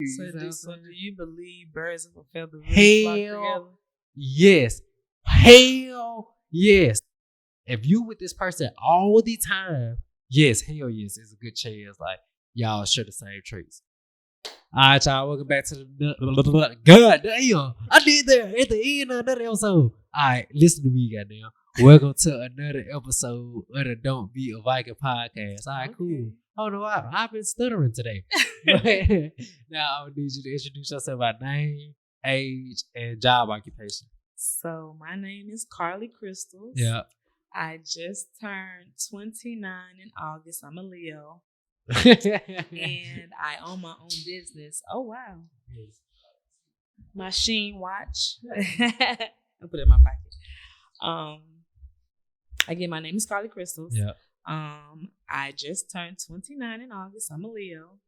So do you believe birds of a feather really flock together? Hell yes. Hell yes. If you with this person all the time, yes, hell yes, it's a good chance. Like, y'all share the same traits. All right, y'all. Welcome back to the God damn. I did that at the end of another episode. All right, listen to me, goddamn. Welcome to another episode of the Don't Be a Viking podcast. All right, cool. Hold on, I've been stuttering today. Now I would need you to introduce yourself by name, age, and job occupation. So my name is Carly Crystals. Yeah. I just turned 29 in August. I'm a Leo. And I own my own business. Oh wow. My Sheen watch. I put it in my pocket. Again, my name is Carly Crystals. Yeah. I just turned 29 in August. I'm a Leo.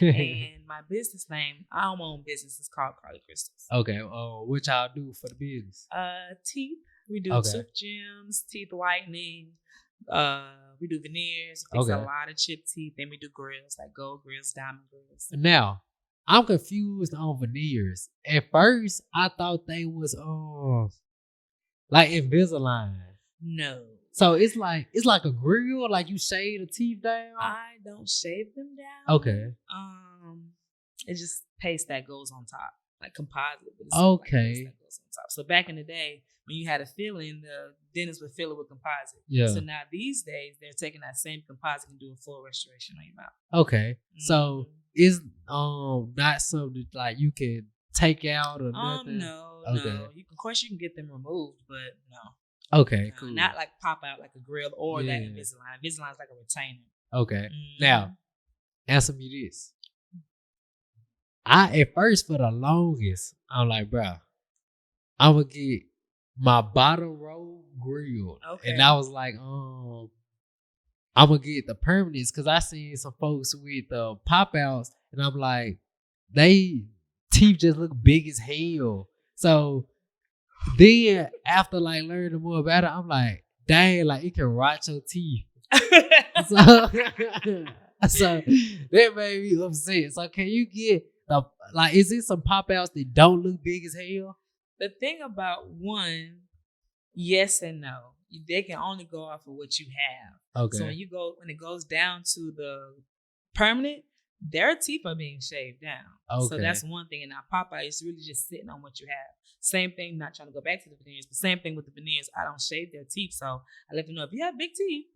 And my business name, I own my own business, is called Carly Crystals. Okay. What y'all do for the business? Teeth. We do tooth gems, teeth whitening. We do veneers. We fix a lot of chipped teeth. Then we do grills, like gold grills, diamond grills. Now, I'm confused on veneers. At first, I thought they was like Invisalign. No. So it's like a grill, like you shave the teeth down. I don't shave them down. Okay. It's just paste that goes on top, like composite. But it's okay. Like paste that goes on top. So back in the day, when you had a filling, the dentist would fill it with composite. Yeah. So now these days, they're taking that same composite and doing full restoration on your mouth. Okay. Mm-hmm. So it's not something like you can take out or nothing. No. Of course, you can get them removed, but no. Okay, cool. Not like pop out like a grill or that Invisalign. Invisalign is like a retainer. Okay. Mm-hmm. Now, answer me this. I, at first, for the longest, I'm like, bro, I'm going to get my bottom row grilled. Okay. And I was like, I'm going to get the permanents because I seen some folks with pop-outs and I'm like, they teeth just look big as hell. So then after like learning more about it, I'm like, dang, like it can rot your teeth. so that made me upset. So can you get is it some pop outs that don't look big as hell? The thing about one, yes and no. They can only go off of what you have. Okay. So when it goes down to the permanent, their teeth are being shaved down. Okay. So that's one thing. And now pop-out is really just sitting on what you have. Same thing, not trying to go back to the veneers, but same thing with the veneers. I don't shave their teeth. So I let them know if you have big teeth,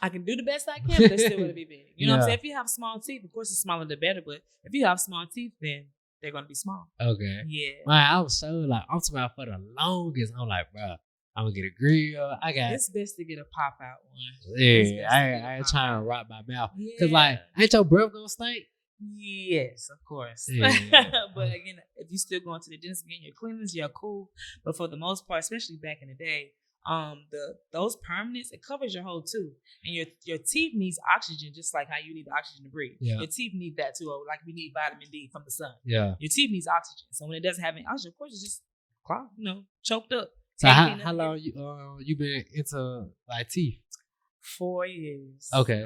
I can do the best I can, but they're still going to be big. You know what I'm saying? If you have small teeth, of course the smaller the better. But if you have small teeth, then they're going to be small. Okay. Yeah. Man, I was so like, I'm talking about for the longest. I'm like, bro, I'm going to get a grill. It's best to get a pop-out one. Yeah, I ain't trying to rot my mouth. Because like, ain't your breath going to stink? Yes, of course. Yeah. But again, if you still going to the dentist getting your cleanings, you're cool. But for the most part, especially back in the day, those permanents, it covers your whole tooth, and your teeth needs oxygen just like how you need oxygen to breathe. Yeah. Your teeth need that too, like we need vitamin D from the sun. Yeah, your teeth needs oxygen, so when it doesn't have any oxygen, of course it's just clogged, choked up. So how long you been into like teeth? 4 years. Okay.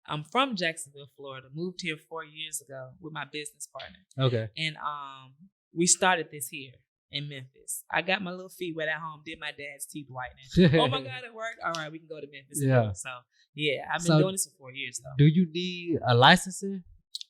I'm from Jacksonville, Florida. Moved here 4 years ago with my business partner. Okay. And we started this here in Memphis. I got my little feet wet at home, did my dad's teeth whitening. Oh my God, it worked. All right, we can go to Memphis. Yeah. So yeah, I've been doing this for 4 years though. Do you need a licensing?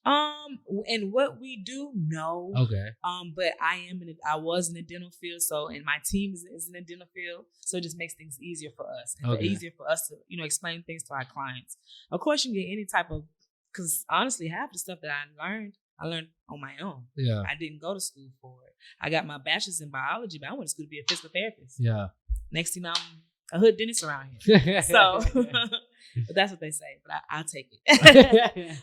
And what we do, no. Okay. But I was in the dental field, so and my team is in the dental field, so it just makes things easier for us and easier for us to explain things to our clients. Of course, you can get any type of, because honestly, half the stuff that I learned on my own. Yeah. I didn't go to school for it. I got my bachelor's in biology, but I went to school to be a physical therapist. Yeah. Next thing I'm a hood dentist around here. So. But that's what they say, but I'll take it.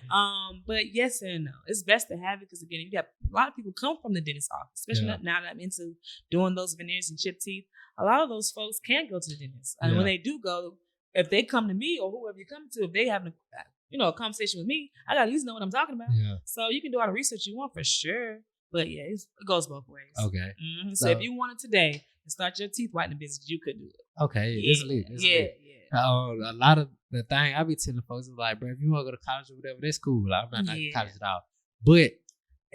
But yes and no. It's best to have it because, again, you got a lot of people come from the dentist's office, especially now that I'm into doing those veneers and chipped teeth. A lot of those folks can't go to the dentist. And when they do go, if they come to me or whoever you're coming to, if they have a conversation with me, I got to at least know what I'm talking about. Yeah. So you can do all the research you want for sure. But yeah, it goes both ways. Okay. Mm-hmm. So if you wanted today to start your teeth whitening business, you could do it. Okay. It's lit. A lot of the thing I be telling folks is like, bro, if you want to go to college or whatever, that's cool. Like, I'm not going to college at all. But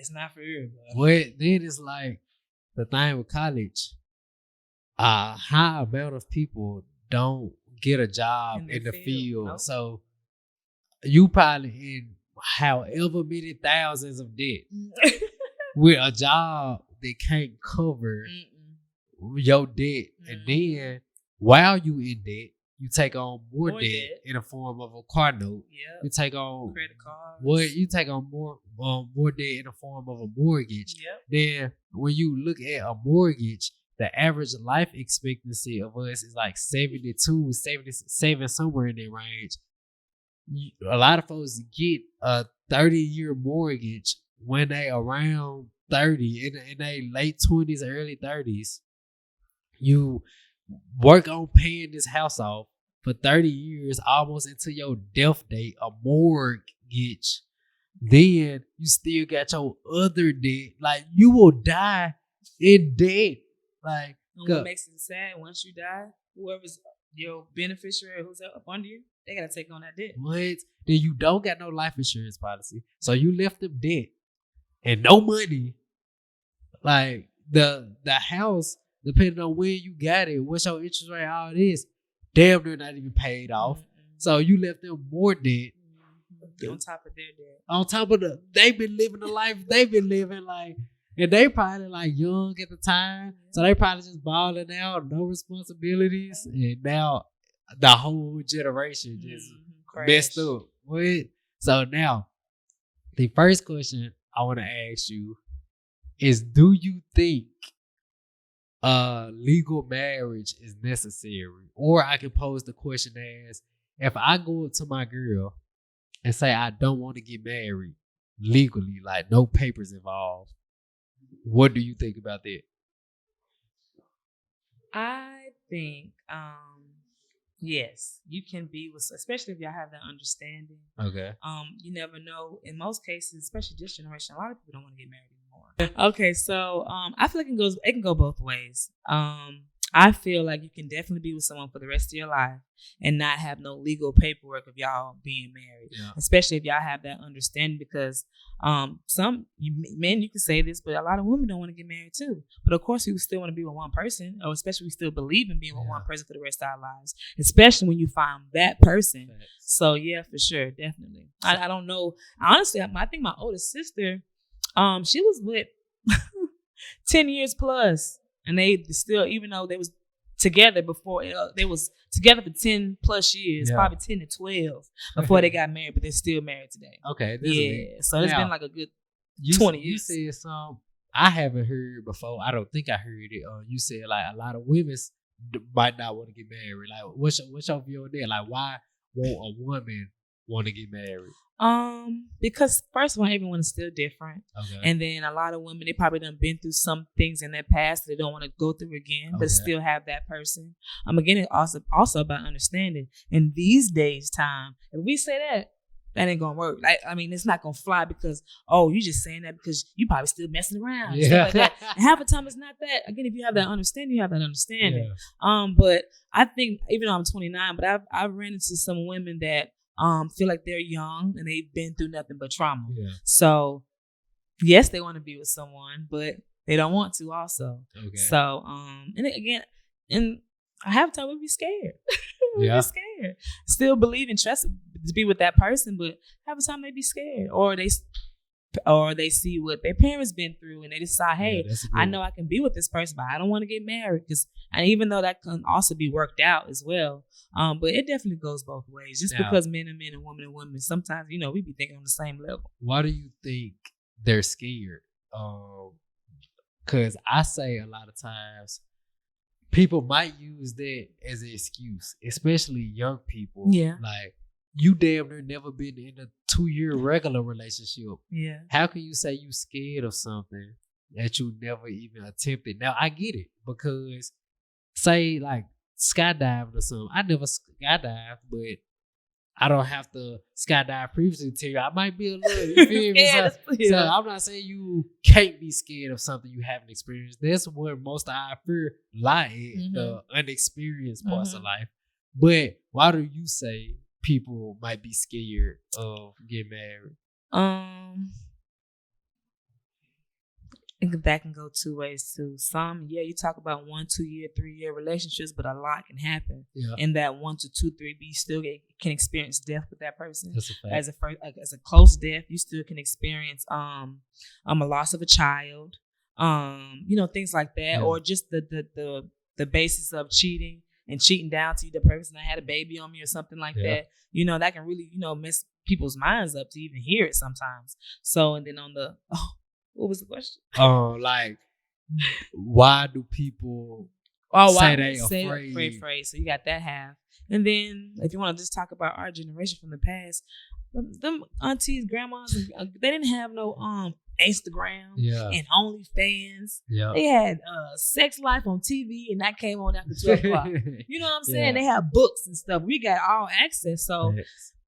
It's not for everybody. What then it's like the thing with college. A high amount of people don't get a job in the field. Nope. So you probably in however many thousands of debt with a job that can't cover your debt. And then while you in debt, you take on more debt in the form of a car note. Yep. You take on credit cards. You take on more debt in the form of a mortgage. Yep. Then when you look at a mortgage, the average life expectancy of us is like 72, 77, somewhere in that range. A lot of folks get a 30-year mortgage when they around 30, in their late 20s, early 30s. You work on paying this house off for 30 years, almost until your death date, a mortgage. Then you still got your other debt. Like, you will die in debt. Like, what makes it sad, once you die, whoever's your beneficiary, who's up under you, they gotta take on that debt. What? Then you don't got no life insurance policy, so you left them debt and no money. Like, the house, depending on when you got it, what's your interest rate, all this, damn near not even paid off. So you left them more debt. On top of their debt. On top of they've been living the life they've been living, like. And they probably like young at the time. So they probably just balling out, no responsibilities. And now the whole generation just messed up. What? So now, the first question I want to ask you is, do you think legal marriage is necessary? Or I can pose the question as, if I go up to my girl and say I don't want to get married legally, like no papers involved, what do you think about that? I think, yes, you can be with, especially if y'all have that understanding. Okay. You never know. In most cases, especially this generation, a lot of people don't want to get married anymore. Okay, so I feel like it can go both ways. I feel like you can definitely be with someone for the rest of your life and not have no legal paperwork of y'all being married, especially if y'all have that understanding, because some men, you can say this, but a lot of women don't want to get married too. But of course, we still want to be with one person, or especially we still believe in being with one person for the rest of our lives, especially when you find that person. So yeah, for sure, definitely. I don't know. Honestly, I think my oldest sister, she was with 10 years plus. And they still, even though they was together before, they was together for 10 plus years, probably 10 to 12 before they got married, but they're still married today. Okay. So it's been like a good 20 years. You said some I haven't heard before. I don't think I heard it. You said like a lot of women might not want to get married. Like, what's your view on that? Like, why won't a woman want to get married? Because first of all, everyone is still different. Okay. And then a lot of women, they probably done been through some things in their past that they don't want to go through again, but still have that person. Again, it's also about understanding. In these days' time, if we say that ain't gonna work. Like, I mean, it's not gonna fly because, you just saying that because you probably still messing around. And stuff like that. And half the time it's not that. Again, if you have that understanding, you have that understanding. Yeah. But I think, even though I'm 29, but I've ran into some women that feel like they're young and they've been through nothing but trauma. Yeah. So yes, they want to be with someone, but they don't want to also. Okay. So and again, and I have time we be scared. We be scared. Still believe and trust to be with that person, but half the time they be scared, or they see what their parents been through and they decide, hey, I know I can be with this person, but I don't want to get married, and even though that can also be worked out as well. But it definitely goes both ways. Just because men are men and women are women, sometimes, we be thinking on the same level. Why do you think they're scared? Because I say a lot of times people might use that as an excuse, especially young people. Yeah. Like, you damn near never been in a 2-year regular relationship. Yeah. How can you say you scared of something that you never even attempted? Now, I get it, because say like skydiving or something. I never skydived, but I don't have to skydive previously to you. I might be a little, you feel me? So I'm not saying you can't be scared of something you haven't experienced. That's where most of our fear lie, the unexperienced parts of life. But why do you say people might be scared of getting married? That can go two ways too. Some, you talk about 1, 2 year, 3 year relationships, but a lot can happen in that 1 to 2, 3. But you still can experience death with that person. That's a fact. As a close death. You still can experience a loss of a child, things like that, or just the basis of cheating and cheating down to you, the person that had a baby on me or something like that. That can really mess people's minds up to even hear it sometimes. So, and then on the what was the question? Like, why do people say they afraid? So you got that half. And then if you want to just talk about our generation from the past, them aunties, grandmas, they didn't have no Instagram and OnlyFans. They had Sex Life on TV, and that came on after 12 o'clock. You know what I'm saying? They have books and stuff. We got all access. So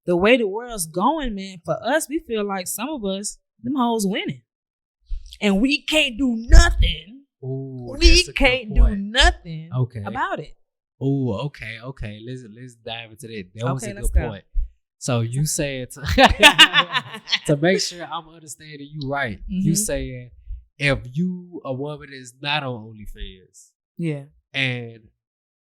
the way the world's going, man, for us, we feel like some of us, them hoes winning. And we can't do nothing. Ooh, we can't do nothing about it. Oh, okay. Let's dive into that. That was a good point. So you said to make sure I'm understanding you right. You saying if you a woman is not on OnlyFans, and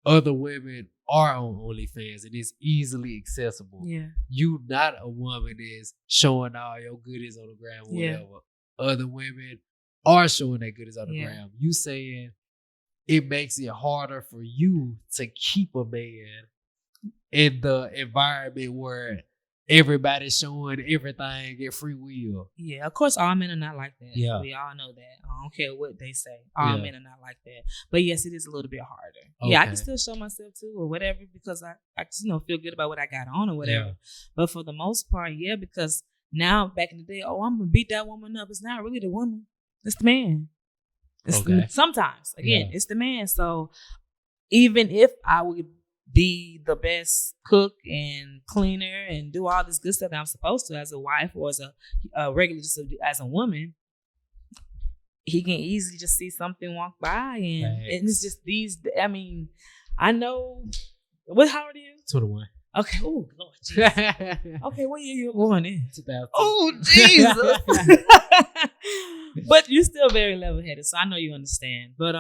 other women are on OnlyFans and it's easily accessible, you not a woman is showing all your goodies on the ground, whatever. Other women are showing their goodies on the ground. You saying it makes it harder for you to keep a man in the environment where everybody's showing everything at free will. Yeah, of course, all men are not like that. Yeah. We all know that. I don't care what they say. All men are not like that. But yes, it is a little bit harder. Okay. Yeah, I can still show myself too or whatever because I just, feel good about what I got on or whatever. Yeah. But for the most part, because now back in the day, I'm going to beat that woman up. It's not really the woman. It's the man. Sometimes, again, it's the man. So even if I would be the best cook and cleaner and do all this good stuff that I'm supposed to as a wife or as a regular, just as a woman, he can easily just see something walk by and it's just I know. How old are you? 21. Okay. Oh, Lord Jesus. Okay, what year you born in? 2000. Oh, Jesus. But you're still very level-headed, so I know you understand. But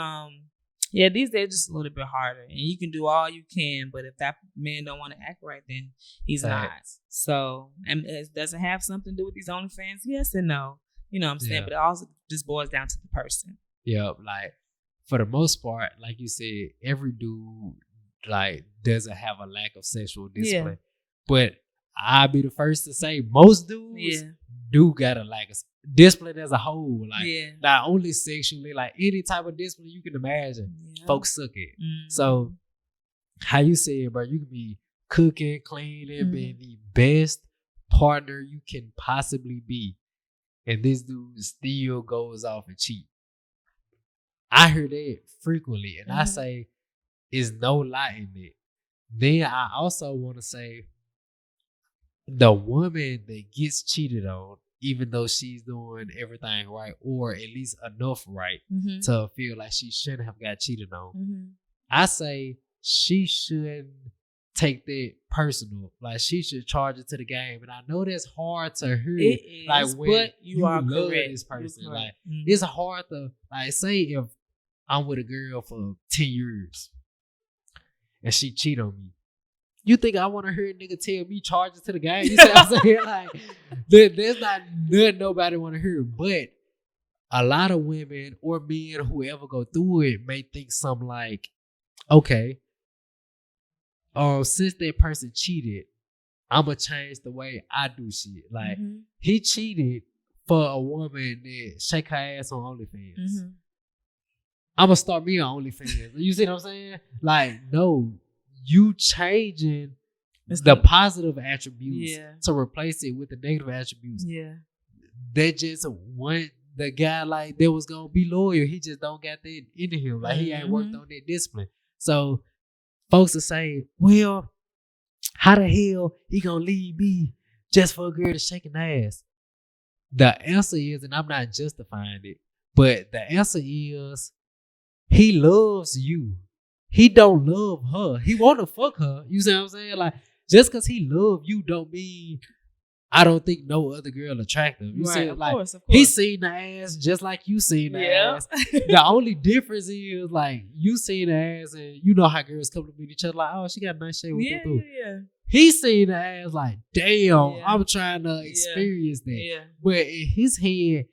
these days just a little bit harder. And you can do all you can, but if that man don't want to act right, then he's not. So, and it doesn't have something to do with these OnlyFans? Yes and no. You know what I'm saying? But it also just boils down to the person. Yeah, like for the most part, like you said, every dude doesn't have a lack of sexual discipline. But I'll be the first to say most dudes do got a lack of discipline as a whole. Not only sexually, any type of discipline you can imagine, folks suck it. So how you say it, bro, you can be cooking, cleaning, being the best partner you can possibly be. And this dude still goes off and cheat. I hear that frequently, and I say, is no lie in it. Then I also want to say the woman that gets cheated on, even though she's doing everything right, or at least enough right to feel like she shouldn't have got cheated on, I say she shouldn't take that personal. She should charge it to the game. And I know that's hard to hear. It is, when but you are love correct. This person. It's hard to say if I'm with a girl for 10 years and she cheat on me. You think I want to hear a nigga tell me charges to the game? You see what I'm saying? There's not nothing nobody want to hear. But a lot of women or men, whoever go through it, may think something like, okay, since that person cheated, I'm going to change the way I do shit. He cheated for a woman that shake her ass on OnlyFans. I'm going to start me on OnlyFans. You see what I'm saying? No, you changing the positive attributes to replace it with the negative attributes. They just want the guy that was going to be loyal. He just don't got that in him. He ain't worked on that discipline. So folks are saying, well, how the hell he going to leave me just for a girl to shake an ass? The answer is, and I'm not justifying it, but the answer is, he loves you. He don't love her. He want to fuck her. You see what I'm saying? Just because he love you don't mean I don't think no other girl attractive. You see, of like course. he seen the ass just like you seen the ass. The only difference is like you seen the ass and you know how girls compliment each other like, oh, she got a nice shape with yeah. He seen the ass like, damn, I'm trying to experience that. Yeah. But in his head,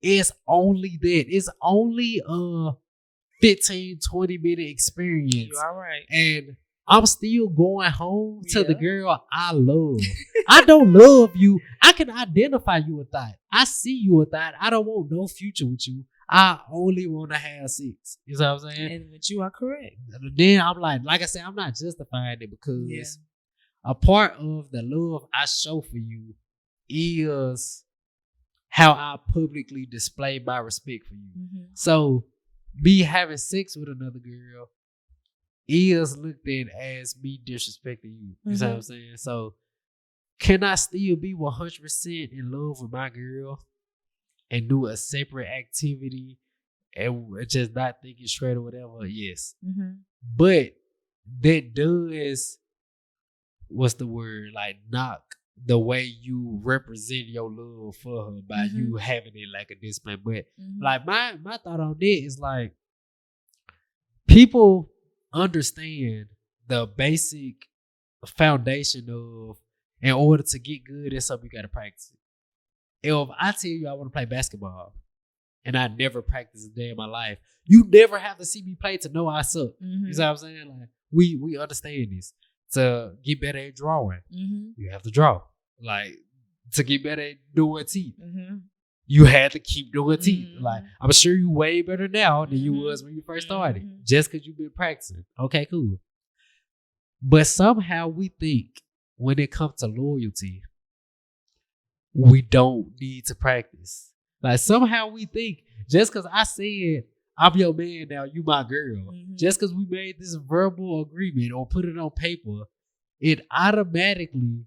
it's only that. It's only a 15, 20-minute experience. You all right. And I'm still going home to the girl I love. I don't love you. I can identify you with that. I see you with that. I don't want no future with you. I only want to have sex. You know what I'm saying? And but you are correct. Then I'm like I said, I'm not justifying it because a part of the love I show for you is how I publicly display my respect for you. Mm-hmm. So me having sex with another girl is looked at as me disrespecting you. You know what I'm saying? So can I still be 100% in love with my girl and do a separate activity and just not thinking straight or whatever? Yes. Mm-hmm. But that does, what's the word? Like knock the way you represent your love for her by you having it like a discipline. But like my thought on that is like people understand the basic foundation of in order to get good at something you gotta practice it. If I tell you I want to play basketball and I never practiced a day in my life, you never have to see me play to know I suck. You know what I'm saying? Like we understand this. To get better at drawing, you have to draw. Like to get better at doing teeth, you had to keep doing teeth. Like I'm sure you way better now than you was when you first started, just because you've been practicing. Okay, cool. But somehow we think when it comes to loyalty, we don't need to practice. Like somehow we think just because I said I'm your man now, you my girl. Just because we made this verbal agreement or put it on paper, it automatically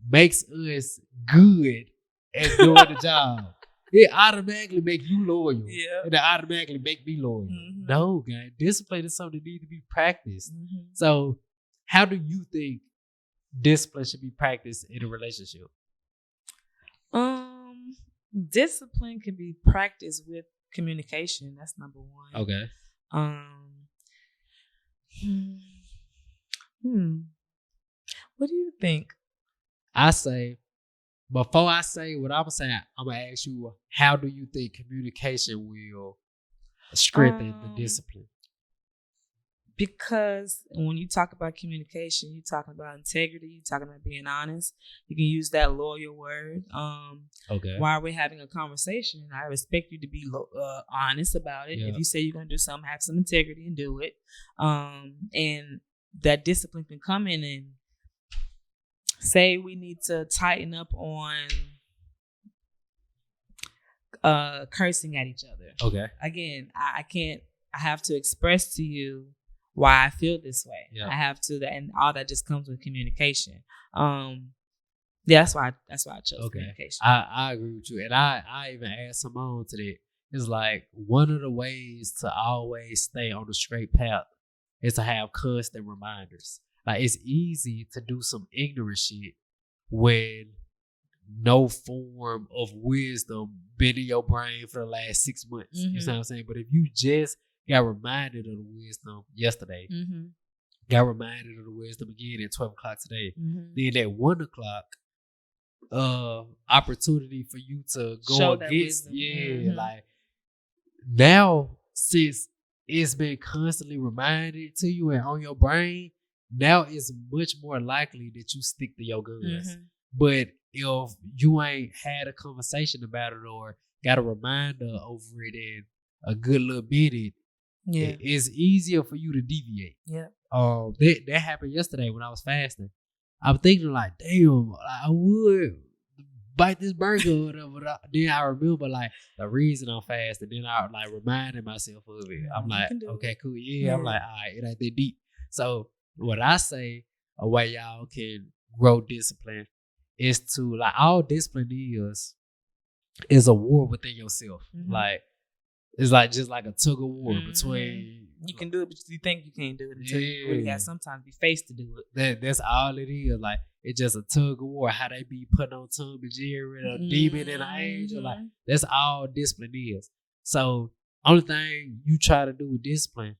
makes us good at doing the job. It automatically make you loyal. Yeah. And it automatically make me loyal. No, guy. Discipline is something that needs to be practiced. So how do you think discipline should be practiced in a relationship? Discipline can be practiced with communication. That's number one. Okay. What do you think? I say, before I say what I'm saying, I'm gonna ask you, how do you think communication will strengthen the discipline? Because when you talk about communication, you're talking about integrity, you're talking about being honest. You can use that loyal word. Okay. While we're having a conversation, I expect you to be honest about it. Yeah. If you say you're going to do something, have some integrity and do it. And that discipline can come in and say we need to tighten up on cursing at each other. Okay. Again, I have to express to you why I feel this way. Yeah. I have to, and all that just comes with communication. That's why I chose communication. I agree with you, and I even add some on to that. It's like one of the ways to always stay on the straight path is to have constant reminders. Like it's easy to do some ignorant shit when no form of wisdom been in your brain for the last 6 months. You know what I'm saying? But if you just got reminded of the wisdom yesterday, got reminded of the wisdom again at 12 o'clock today, then at 1 o'clock, opportunity for you to go show against, like now since it's been constantly reminded to you and on your brain, now it's much more likely that you stick to your guns. But if you ain't had a conversation about it or got a reminder over it in a good little minute, it's easier for you to deviate. Yeah. That happened yesterday when I was fasting. I'm thinking like, damn, I would bite this burger or whatever. Then I remember like the reason I'm fasting. Then I like reminded myself of it. I'm like, okay, cool. Yeah. I'm like, all right, it ain't that deep. So what I say, a way y'all can grow discipline is to like all discipline is a war within yourself. Like it's like just like a tug of war between you can do it, but you think you can't do it until you really have sometimes be faced to do it. That's all it is. Like it's just a tug of war. How they be putting on Tom and Jerry, a demon and an angel. Like that's all discipline is. So only thing you try to do with discipline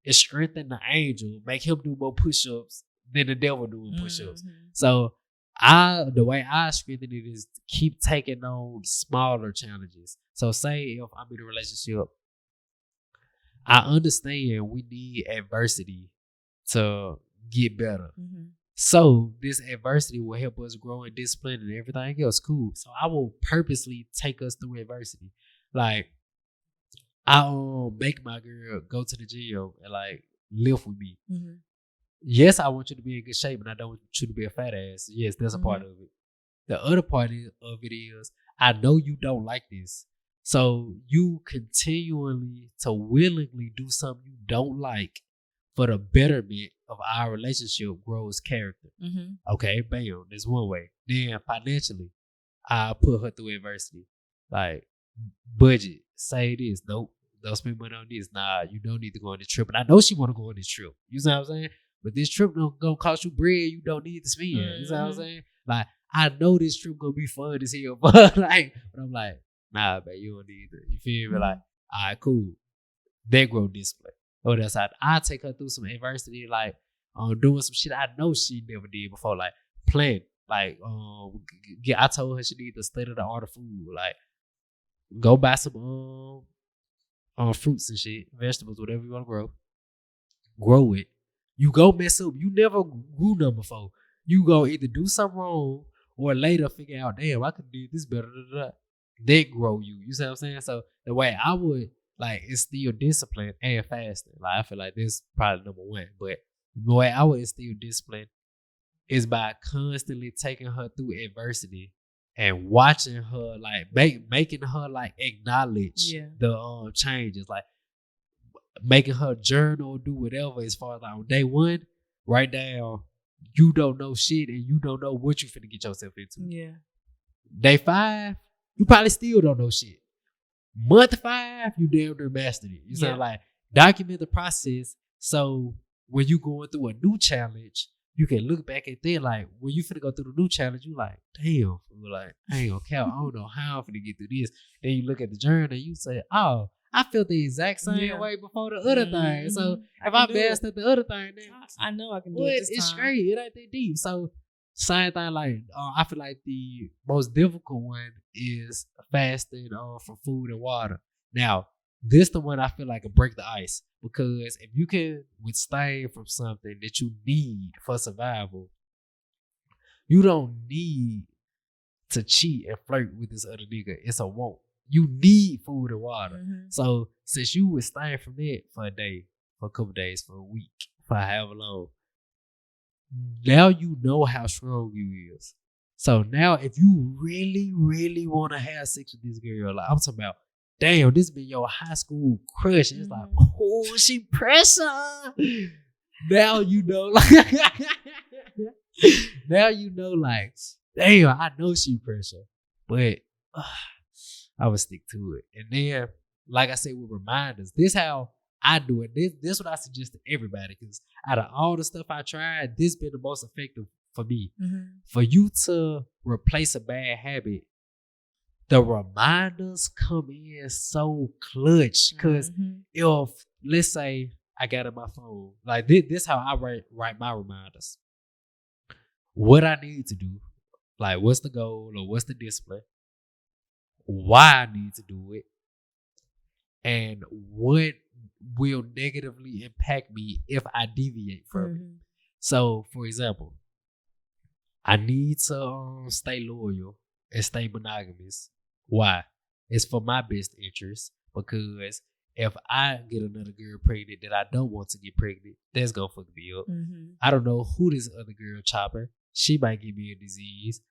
is strengthen the angel, make him do more push-ups than the devil doing push-ups. So the way I strengthen it is keep taking on smaller challenges. So say if I'm in a relationship, I understand we need adversity to get better. So this adversity will help us grow in discipline and everything else. Cool. So I will purposely take us through adversity. Like I make my girl go to the gym and like lift with me. Yes, I want you to be in good shape, and I don't want you to be a fat ass. Yes, that's a part of it. The other part of it is I know you don't like this. So you continually to willingly do something you don't like for the betterment of our relationship grows character. Okay, bam, that's one way. Then financially, I put her through adversity. Like budget, say this, nope, don't spend money on this. Nah, you don't need to go on this trip. And I know she want to go on this trip. You know what I'm saying? But this trip gonna cost you bread you don't need to spend. You know what I'm saying? Like I know this trip gonna be fun as hell, but I'm like, nah, man, you don't need it. You feel me? Like, all right, cool. They grow discipline. On that side, I take her through some adversity, like doing some shit I know she never did before, like plan. Like, I told her she need to study the art of food. Like, go buy some fruits and shit, vegetables, whatever you want to grow. Grow it. You go mess up. You never grew none before. You go either do something wrong or later figure out, damn, I could do this better. They grow you. You see what I'm saying? So the way I would like instill discipline and fasting, like I feel like this is probably number one. But the way I would instill discipline is by constantly taking her through adversity and watching her like making her like acknowledge the changes, like making her journal, do whatever as far as like on day one, write down you don't know shit and you don't know what you finna get yourself into. Yeah. Day 5, you probably still don't know shit. Month 5, you damn near mastered it. You sound like document the process so when you going through a new challenge, you can look back at that like when you finna go through the new challenge, you like, damn, like I ain't gonna count. I don't know how I'm finna get through this. Then you look at the journal and you say, oh, I felt the exact same way before the other thing. So if I mastered the other thing, then I know I can do it this it's time. straight. It ain't that deep. So same thing. Like I feel like the most difficult one is fasting from food and water. Now this the one I feel like will break the ice because if you can withstand from something that you need for survival, you don't need to cheat and flirt with this other nigga. It's a want. You need food and water. So since you withstand from that for a day, for a couple days, for a week, for however long, now you know how strong you is. So now if you really, really want to have sex with this girl, like I'm talking about, damn, this been your high school crush. And it's like, oh, she pressure. Now you know, like, now you know, like, damn, I know she pressure, but I would stick to it. And then, like I said, with reminders, this how I do it. This what I suggest to everybody because out of all the stuff I tried, this been the most effective for me. For you to replace a bad habit, the reminders come in so clutch. Because if, let's say, I got on my phone, like this how I write my reminders. What I need to do, like what's the goal or what's the discipline, why I need to do it, and what will negatively impact me if I deviate from it. So, for example, I need to stay loyal and stay monogamous. Why? It's for my best interest because if I get another girl pregnant that I don't want to get pregnant, that's gonna fuck me up. I don't know who this other girl chopper. She might give me a disease,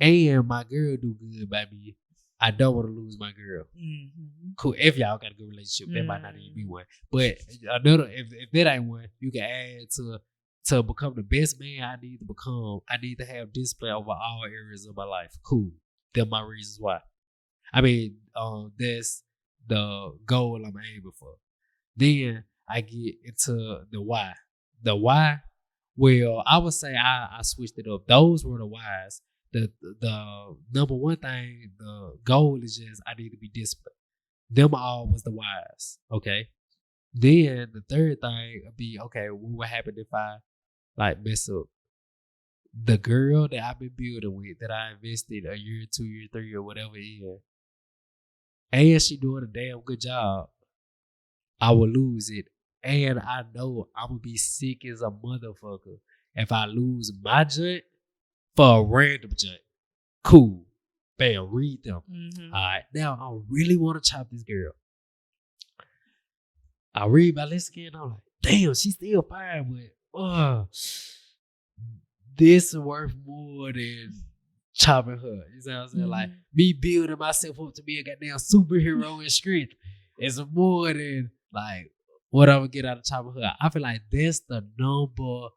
and my girl do good by me. I don't want to lose my girl. Cool. If y'all got a good relationship, that might not even be one. But another, if that ain't one, you can add to become the best man I need to become. I need to have discipline over all areas of my life. Cool. They're my reasons why. I mean, that's the goal I'm aiming for. Then I get into the why. The why Well, I would say I switched it up. Those were the whys. The number one thing, the goal is just I need to be disciplined. Them all was the whys. Okay. Then the third thing would be, okay, what would happen if I like mess up? The girl that I've been building with, that I invested a year, 2 years, 3 years, whatever in, and she doing a damn good job, I will lose it. And I know I'm gonna be sick as a motherfucker if I lose my joint for a random joint. Cool. Bam, read them. Mm-hmm. All right. Now I really want to chop this girl. I read my list again. I'm like, damn, she's still fine, but this is worth more than chopping her. You know what I'm saying? Like me building myself up to be a goddamn superhero in strength is more than like what I'm gonna get out of chopping her. I feel like that's the number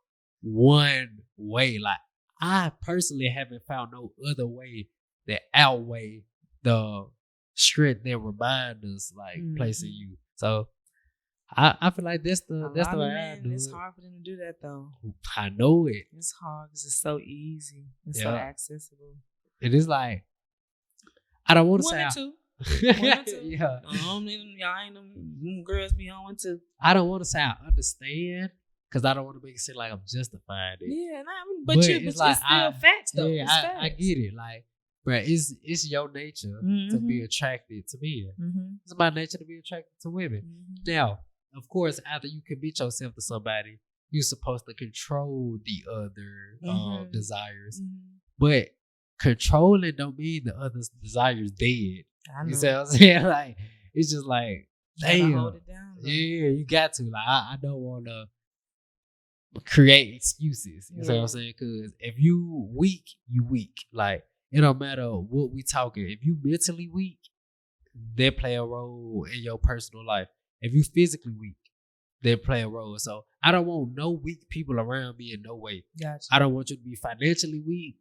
one way. Like I personally haven't found no other way that outweigh the strength that remind us like placing you. So I feel like that's the way I do it. It's hard for them to do that though. I know it. It's hard because it's so easy. It's so accessible. It is like I don't want to say 1 and 2. 1 and 2. Yeah. Y'all ain't them girls be on 1 and 2. I don't want to say I understand because I don't want to make it seem like I'm justifying it. Yeah, but it's still facts though. Yeah, I get it. Like, bro, it's your nature to be attracted to men. It's my nature to be attracted to women. Now, of course, after you commit yourself to somebody, you're supposed to control the other desires. But controlling don't mean the other desires dead. You see what I'm saying? Like, it's just like, damn. Hold it down, yeah, you got to. Like, I don't want to create excuses. You see what I'm saying? Because if you weak, you weak. Like, it don't matter what we talking. If you mentally weak, they play a role in your personal life. If you physically weak, they play a role. So I don't want no weak people around me in no way. Gotcha. I don't want you to be financially weak,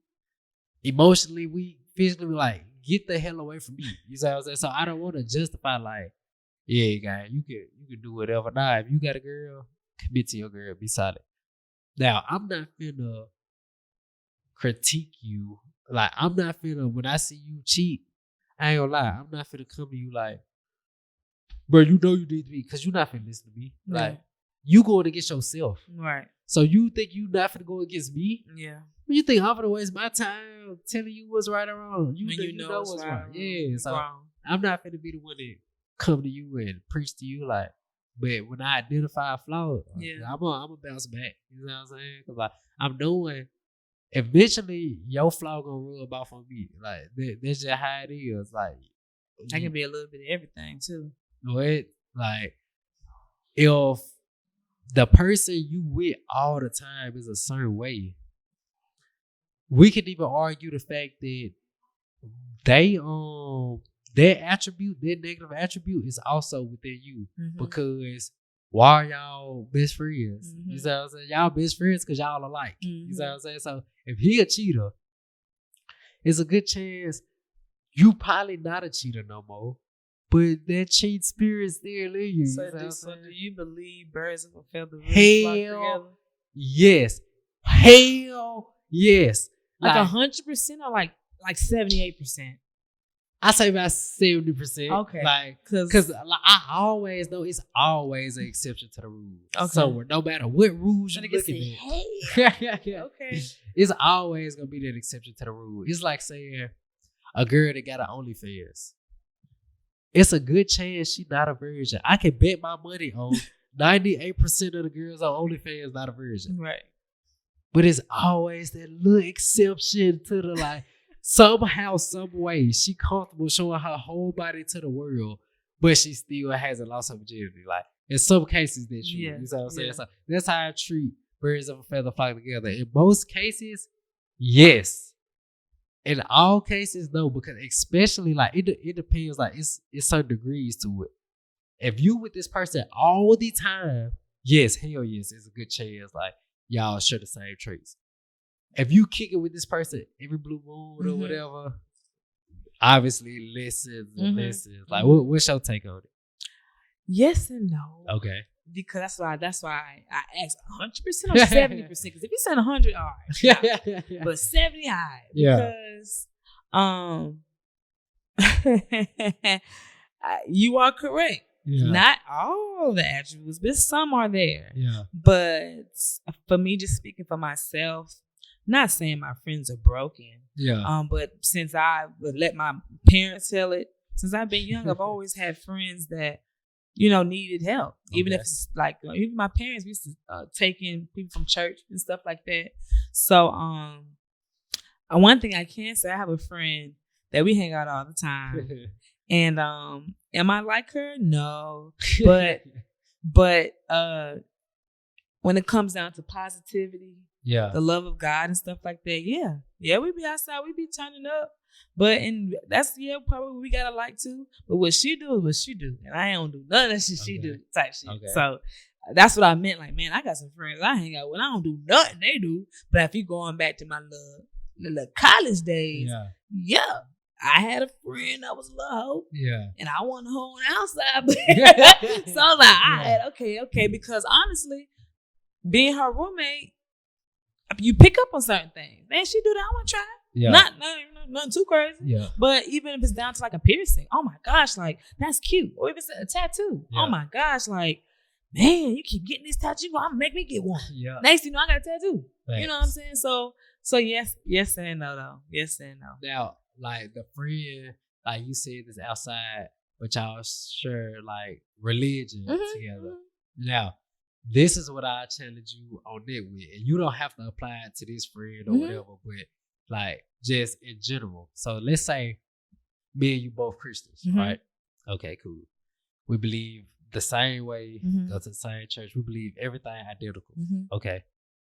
emotionally weak, physically like, get the hell away from me. You see what I'm saying? So I don't want to justify like, yeah, guy, you can do whatever. Nah, if you got a girl, commit to your girl, be solid. Now, I'm not finna critique you. Like, I'm not finna, when I see you cheat, I ain't gonna lie, I'm not finna come to you like, bro, you know you need to be, because you're not finna listen to me. Like, you going against yourself. Right. So you think you not finna go against me? Yeah. You think I'm finna waste my time telling you what's right or wrong? You know what's right. Yeah. So I'm not finna be the one that come to you and preach to you like, but when I identify a flaw, I'm gonna bounce back. You know what I'm saying? Because like, I'm knowing eventually your flaw gonna rub off on me. Like that's just how it is. Like that can be a little bit of everything too. What? Like if the person you with all the time is a certain way, we can even argue the fact that they their attribute, their negative attribute is also within you. Because why are y'all best friends? You see what I'm saying? Y'all best friends because y'all alike. You see what I'm saying? So if he a cheater, it's a good chance you probably not a cheater no more. But that cheat spirit still in you. So do you believe birds of a feather really flock together? Yes. Hell yes. Like 100% or like 78%? I say about 70%. Okay. Like, because I always know it's always an exception to the rule. Okay. So no matter what rules you're looking at, okay, it's always gonna be that exception to the rule. It's like saying a girl that got an OnlyFans. It's a good chance she's not a virgin. I can bet my money on 98% of the girls on OnlyFans not a virgin. Right. But it's always that little exception to the like. Somehow, some way, she comfortable showing her whole body to the world, but she still hasn't lost her virginity. Like in some cases, that's true. You know what I'm saying? So that's how I treat birds of a feather flock together. In most cases, yes. In all cases, no, because especially like it depends. Like it's certain degrees to it. If you with this person all the time, yes, hell yes, it's a good chance. Like y'all share the same traits. If you kick it with this person every blue moon or whatever, obviously lessons and lessons. Like, what's your take on it? Yes and no. Okay. because that's why I asked 100% or 70%. Because if you said 100, all right, yeah. But 70 high because you are correct. Yeah. Not all the attributes, but some are there. Yeah. But for me, just speaking for myself, not saying my friends are broken. Yeah. But since I would let my parents tell it, since I've been young, I've always had friends that, needed help. Even if it's like, even my parents used to take in people from church and stuff like that. So, one thing I can say, I have a friend that we hang out all the time. And am I like her? No. But when it comes down to positivity, the love of God and stuff like that, yeah, we be outside, we be turning up. But and that's probably what we gotta like too. But what she do is what she do, and I don't do none of that shit she do type shit. Okay. So that's what I meant. Like, man, I got some friends I hang out with. I don't do nothing they do. But if you going back to my little college days, I had a friend that was a little hoe. Yeah. And I wanted her on the outside. So I was like, okay. Because honestly, being her roommate, you pick up on certain things. Man, she do that. I want to try. Yeah. Nothing too crazy. Yeah. But even if it's down to like a piercing, oh my gosh, like that's cute. Or if it's a tattoo, oh my gosh, like, man, you keep getting this tattoo, I'm gonna make me get one. Yeah. Next thing you know, I got a tattoo. Thanks. You know what I'm saying? So yes and no though. Yes and no. Now, like the friend, like you said, is outside, but y'all share like religion together. Now, this is what I challenge you on it with, and you don't have to apply it to this friend or whatever, but like just in general. So let's say me and you both Christians, right? Okay, cool. We believe the same way, go to the same church. We believe everything identical. Okay.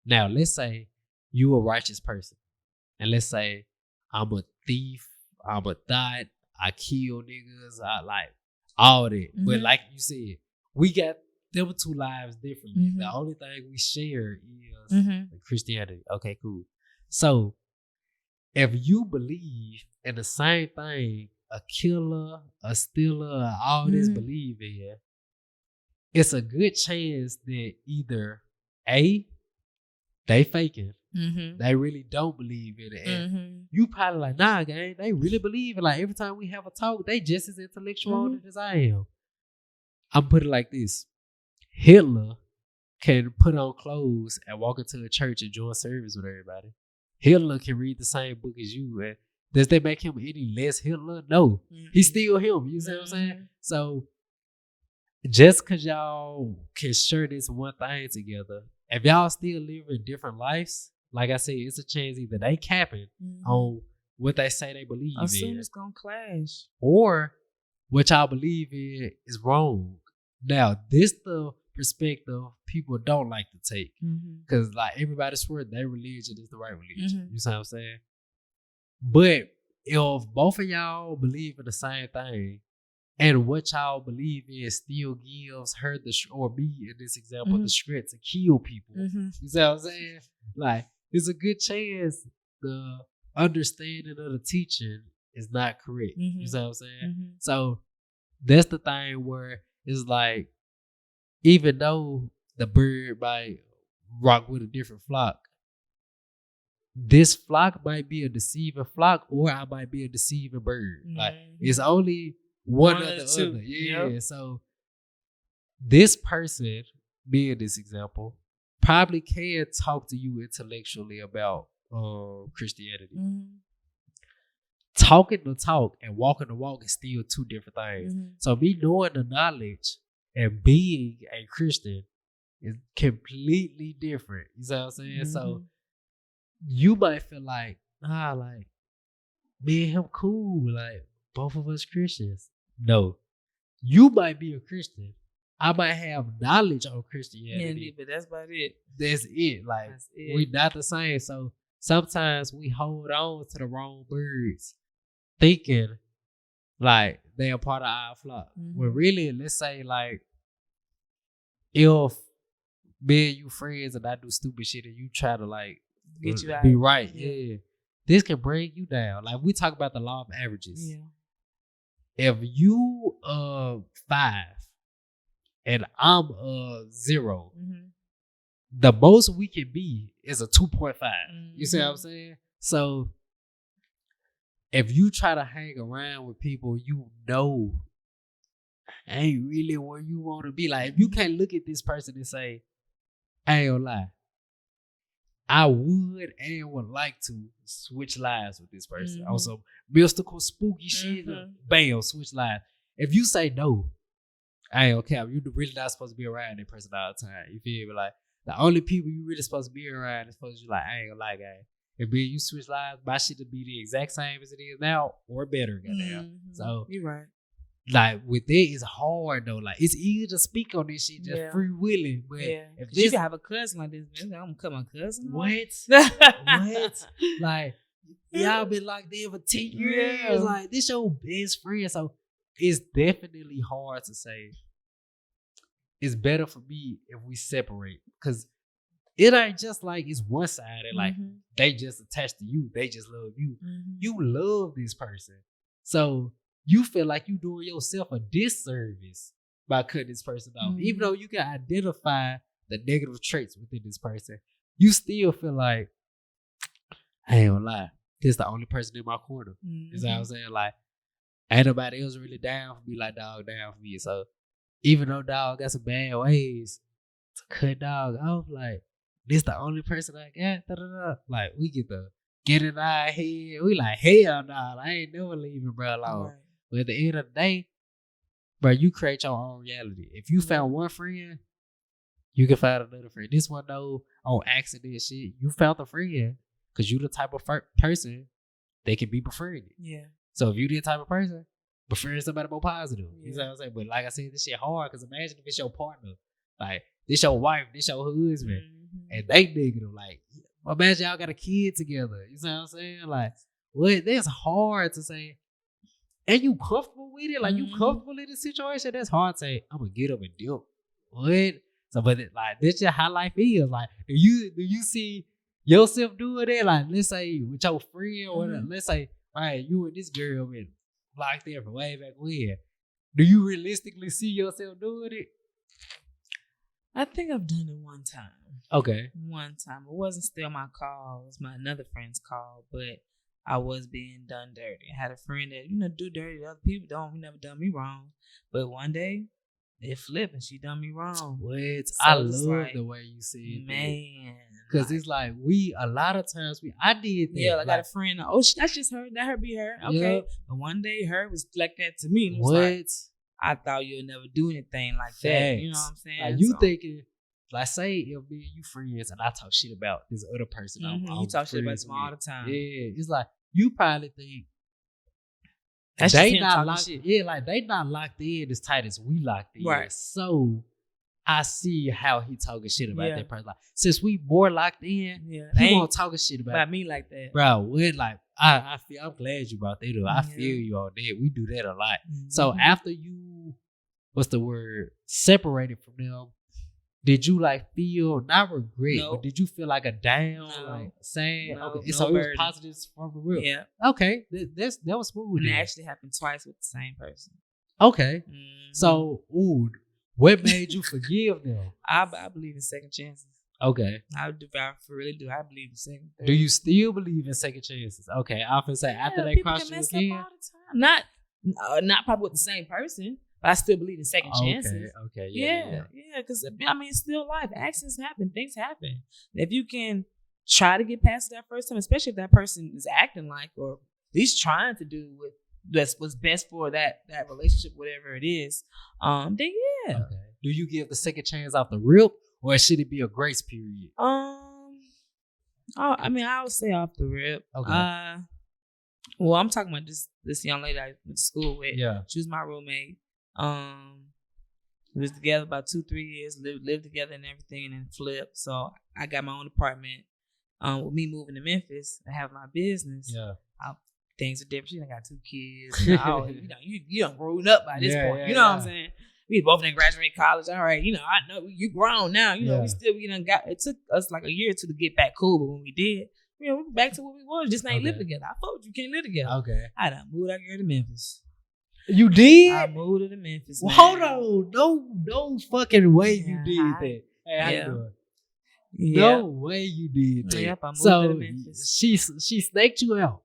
Now let's say you a righteous person, and let's say I'm a thief, I'm a thot, I kill niggas, I like all that. But like you said, we got them two lives differently. The only thing we share is Christianity. Okay, cool. So if you believe in the same thing a killer, a stealer, all this believe in, it's a good chance that either A, they faking, they really don't believe in it. And you probably like, nah, gang, they really believe it. Like every time we have a talk, they just as intellectual on it as I am. I'm put it like this. Hitler can put on clothes and walk into a church and join service with everybody. Hitler can read the same book as you. And does that make him any less Hitler? No. He's still him. You see what I'm saying? So just because y'all can share this one thing together, if y'all still live in different lives, like I said, it's a chance either they capping on what they say they believe in. Assume it's going to clash. Or what y'all believe in is wrong. Now, this the perspective people don't like to take. Because like everybody swear their religion is the right religion. You see what I'm saying? But if both of y'all believe in the same thing, and what y'all believe in still gives her or me in this example, the strength to kill people. You see what I'm saying? Like, there's a good chance the understanding of the teaching is not correct. You see what I'm saying? So that's the thing where it's like, even though the bird might rock with a different flock, this flock might be a deceiving flock, or I might be a deceiving bird. Like, it's only one or the other. Yeah. Yep. So this person, being this example, probably can talk to you intellectually about Christianity. Talking the talk and walking the walk is still two different things. So me knowing the knowledge and being a Christian is completely different. You see what I'm saying? So you might feel like, like me and him cool, like both of us Christians. No, you might be a Christian. I might have knowledge on Christianity, but that's about it. That's it. Like, we not the same. So sometimes we hold on to the wrong birds, thinking like they are part of our flock. When really, let's say like, if me and you friends and I do stupid shit and you try to like get you out, be right, this can bring you down. Like, we talk about the law of averages. If you 5 and I'm 0. The most we can be is a 2.5. You see what I'm saying? So if you try to hang around with people you know ain't really where you want to be, like if you can't look at this person and say, I ain't gonna lie, I would and would like to switch lives with this person on some mystical, spooky shit. Bam, switch lives. If you say no, I ain't okay. You really not supposed to be around that person all the time. You feel me? Like the only people you really supposed to be around is supposed to be like, I ain't gonna lie, guy. If you switch lives, my shit to be the exact same as it is now or better, goddamn. So you're right. Like with that, it's hard though. Like it's easy to speak on this shit, just free willing. But if you can have a cousin like this, man, I'm gonna cut my cousin. What? What? Like y'all been locked in for 10 years. Like this your best friend, so it's definitely hard to say. It's better for me if we separate, because it ain't just like it's one sided. Like they just attached to you, they just love you. You love this person, so you feel like you doing yourself a disservice by cutting this person off. Even though you can identify the negative traits within this person, you still feel like, I ain't gonna lie, this is the only person in my corner. You know what I'm saying? Like, ain't nobody else really down for me like dog down for me. So even though dog got some bad ways, to cut dog off, like, this the only person I got. Da-da-da. Like, we get in our head. We like, hell nah, I ain't never leaving bro alone. Right. But at the end of the day, bro, you create your own reality. If you found one friend, you can find another friend. This one though, on accident shit, you found a friend because you the type of person they can be befriended. Yeah. So if you the type of person, befriend somebody more positive. You know what I'm saying? But like I said, this shit hard because imagine if it's your partner, like this your wife, this your husband, and they negative. Like imagine y'all got a kid together. You know what I'm saying? Like, what? That's hard to say. And you comfortable with it? Like you comfortable in the situation? That's hard to say, I'm gonna get up and dip. What? So but like this just how life is. Like, do you see yourself doing that? Like, let's say with your friend or whatever, let's say, all right, you and this girl been locked in from way back when. Do you realistically see yourself doing it? I think I've done it one time. Okay. One time. It wasn't still my call. It was my another friend's call, but I was being done dirty. I had a friend that, do dirty to other people. Never done me wrong. But one day, it flipped and she done me wrong. What? So I love the way you said it. Man. Because it's like, a lot of times, I did that. Yeah, I got a friend. Oh, that's just her. Let her be her. Okay. Yep. But one day, her was like that to me. What? Like, I thought you'd never do anything like that. You know what I'm saying? Like you thinking, like say if me and you friends and I talk shit about this other person. You talk shit about them all the time. Yeah, it's like you probably think that's they not locked. Yeah, like they not locked in as tight as we locked in. Right. So I see how he talking shit about that person. Like, since we more locked in, he won't talking shit about me like that, bro. We're like, I feel. I'm glad you brought that up. I feel you on that. We do that a lot. So after you, what's the word? Separated from them. Did you like feel not regret, but did you feel like a down, like sad? Okay, so it was positive from the real. Yeah. Okay, that was smooth. And it actually happened twice with the same person. Okay. So, what made you forgive them? I believe in second chances. Okay. I really do. I believe in second. Do you still believe in second chances? Okay, I often say after they cross you again. All the time. Not probably with the same person. But I still believe in second chances. Okay, yeah. Because it's still life. Accidents happen. Things happen. If you can try to get past that first time, especially if that person is acting like, or at least trying to do what's best for that relationship, whatever it is, then yeah. Okay. Do you give the second chance off the rip, or should it be a grace period? I would say off the rip. Okay. Well, I'm talking about this young lady I went to school with. Yeah. She was my roommate. We was together about 2-3 years, lived together and everything, and then flipped. So I got my own apartment. With me moving to Memphis and having my business, things are different. She done got 2 kids. You done grown up by this point. You know what I'm saying? We both didn't graduate college. All right, I know you grown now. We done got. It took us like a year or two to get back cool, but when we did, we back to what we was. Just ain't live together. I thought you can't live together. Okay. I done moved out here to Memphis. You did? I moved to Memphis. Well, hold on. No fucking way you did that. Hey, how you doing? No way you did that. Yep, I moved so to Memphis. she snaked you out.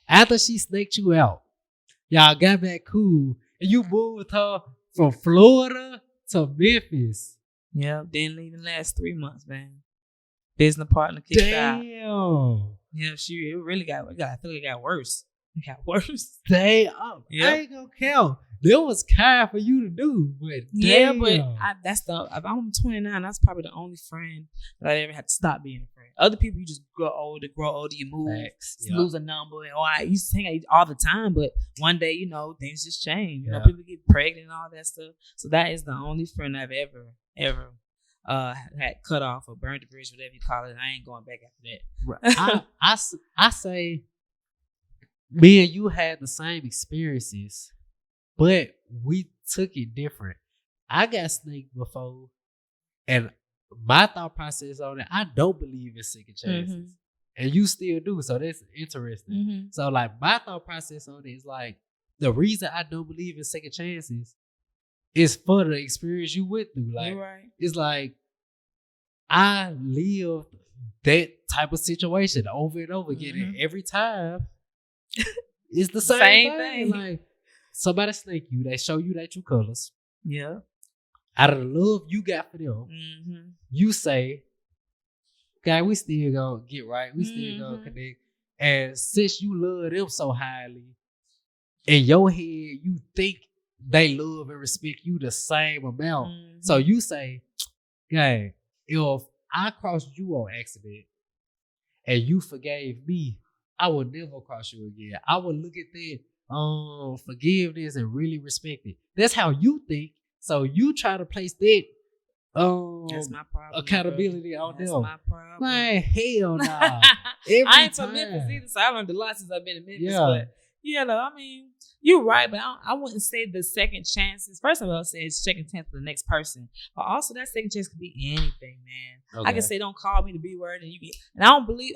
After she snaked you out, y'all got back cool, and you moved her from Florida to Memphis. Yep, didn't leave the last 3 months, man. Business partner kicked out. Damn. Yeah, it really got. I feel like it got worse. It got worse. Damn. Yep. I ain't gonna count. That was kind for you to do, but yeah, damn. but if I'm 29, that's probably the only friend that I ever had to stop being a friend. Other people, you just grow older, you move, lose a number, and I used to hang out all the time, but one day, things just change. You know, people get pregnant and all that stuff. So that is the only friend I've ever had cut off or burned the bridge, whatever you call it. I ain't going back after that. I say, me and you had the same experiences, but we took it different. I got snaked before, and my thought process on it, I don't believe in second chances. And you still do, so that's interesting. So, like, my thought process on it is, like, the reason I don't believe in second chances is for the experience you went through. Like, right. It's like, I lived that type of situation over and over again, and every time, it's the same thing. Like, somebody snake you, they show you their true colors. Yeah. Out of the love you got for them, you say, "God, we still gonna get right. We still gonna connect." And since you love them so highly, in your head, you think they love and respect you the same amount. So you say, "God, if I crossed you on accident and you forgave me, I will never cross you again. I will look at that forgiveness and really respect it." That's how you think. So you try to place that that's my problem, accountability on them. That's my problem. Man, hell nah. I ain't from Memphis either, so I learned a lot since I've been in Memphis. But I mean, you're right, but I wouldn't say the second chances. First of all, I say it's second chance for the next person, but also that second chance could be anything, man. Okay. I can say, "Don't call me the B word," and you get. And I believe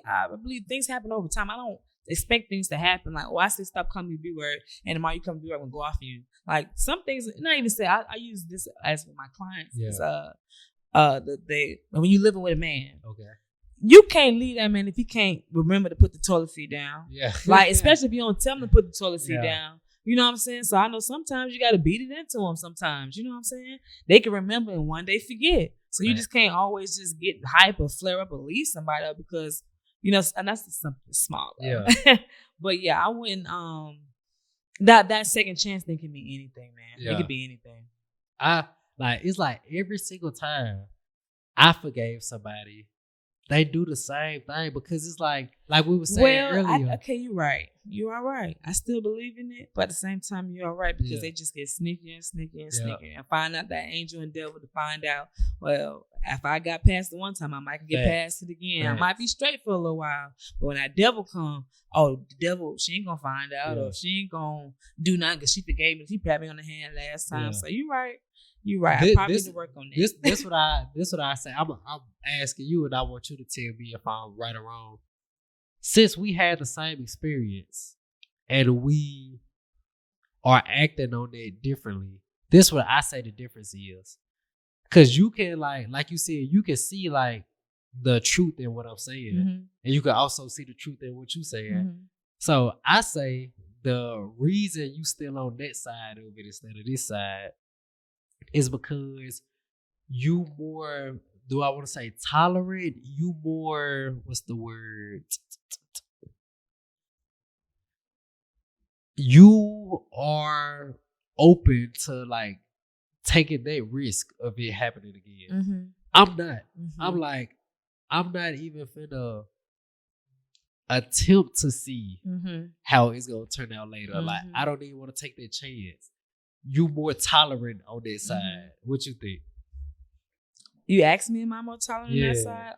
things happen over time. I don't expect things to happen. Like, I say stop calling me the B word, and tomorrow you come to B word, I'm gonna go off you. Like, some things, not even say. I use this as with my clients. Yeah. When you living with a man, okay, you can't leave that man if he can't remember to put the toilet seat down. Yeah. Like, especially if you don't tell him to put the toilet seat down. You know what I'm saying? So I know sometimes you got to beat it into them sometimes. You know what I'm saying? They can remember and one day forget. So you just can't always just get hype or flare up or leave somebody up because, and that's just something small. Yeah. But yeah, I wouldn't, that second chance thing can be anything, man. Yeah. It could be anything. It's like every single time I forgave somebody, they do the same thing because it's like we were saying earlier. Okay, you're right. You are right. I still believe in it, but at the same time, you're all right because they just get sneakier and sneakier and sneakier, and find out that angel and devil to find out. Well, if I got past it one time, I might get past it again. I might be straight for a little while, but when that devil come, the devil, she ain't gonna find out, or she ain't gonna do nothing because she forgave me. She pat me on the hand last time. So you're right. You're right. I probably need to work on that. This what I say. I'm asking you, and I want you to tell me if I'm right or wrong. Since we had the same experience, and we are acting on that differently, this what I say the difference is. Cause you can like you said, you can see like the truth in what I'm saying, and you can also see the truth in what you're saying. So I say the reason you still on that side of it instead of this side is because you more, do I want to say tolerant? You more, what's the word? You are open to like taking that risk of it happening again. I'm not. I'm not even finna attempt to see how it's gonna turn out later. Like, I don't even want to take that chance. You more tolerant on that side. What you think? You asked me, am I more tolerant on that side?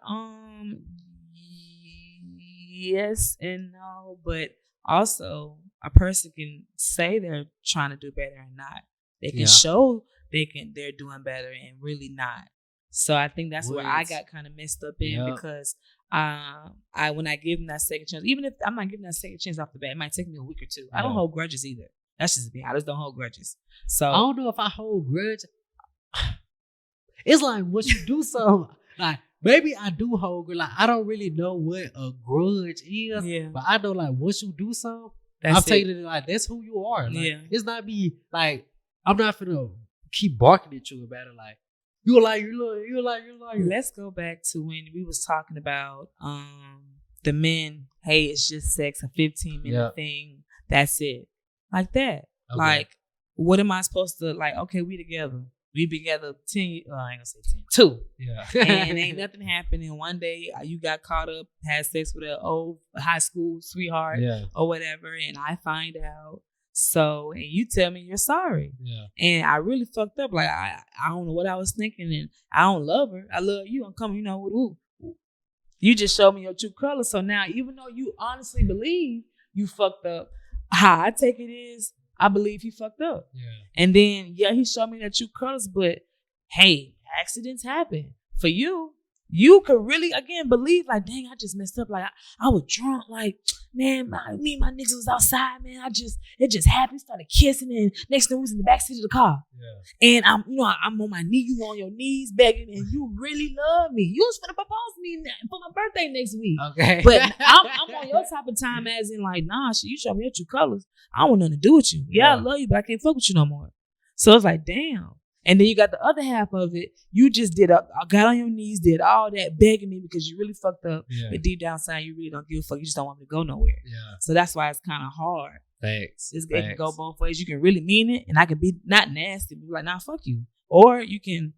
Yes and no, but also a person can say they're trying to do better and not. They can show they're doing better and really not. So I think that's where I got kind of messed up in because when I give them that second chance, even if I'm not giving that second chance off the bat, it might take me a week or two. I don't hold grudges either. That's just me. I just don't hold grudges. So I don't know if I hold grudge. It's like once you do something, like maybe I do hold grudge. Like I don't really know what a grudge is, but I know like once you do something, I'm taking it like that's who you are. Like, it's not me. Like I'm not finna keep barking at you about it. Like you like. Let's go back to when we was talking about the men. Hey, it's just sex, a 15-minute thing. That's it. Like that. Okay. Like, what am I supposed to like? Okay, we together. We been together 10 years. I ain't gonna say 10. 2. Yeah. And ain't nothing happening. One day you got caught up, had sex with an old high school sweetheart or whatever, and I find out. So, and you tell me you're sorry. Yeah. And I really fucked up. Like, I don't know what I was thinking, and I don't love her. I love you. I'm coming, ooh. You just showed me your true colors. So now, even though you honestly believe you fucked up, how I take it is, I believe he fucked up. Yeah. And then, he showed me the true colors, but hey, accidents happen. For you could really, again, believe, like, dang, I just messed up. Like, I was drunk. Like, man, me and my niggas was outside, man. It just happened. Started kissing, and next thing we was in the backseat of the car. Yeah. And I'm on my knee. You on your knees begging, and you really love me. You was finna propose to me for my birthday next week. Okay. But I'm on your type of time, as in, like, nah, shit, you show me your true colors. I want nothing to do with you. Yeah, I love you, but I can't fuck with you no more. So it's like, damn. And then you got the other half of it. You just got on your knees, did all that begging me because you really fucked up. Yeah. But deep down inside, you really don't give a fuck. You just don't want me to go nowhere. Yeah. So that's why it's kind of hard. Thanks. It can go both ways. You can really mean it, and I can be not nasty, but be like, nah, fuck you. Or you can,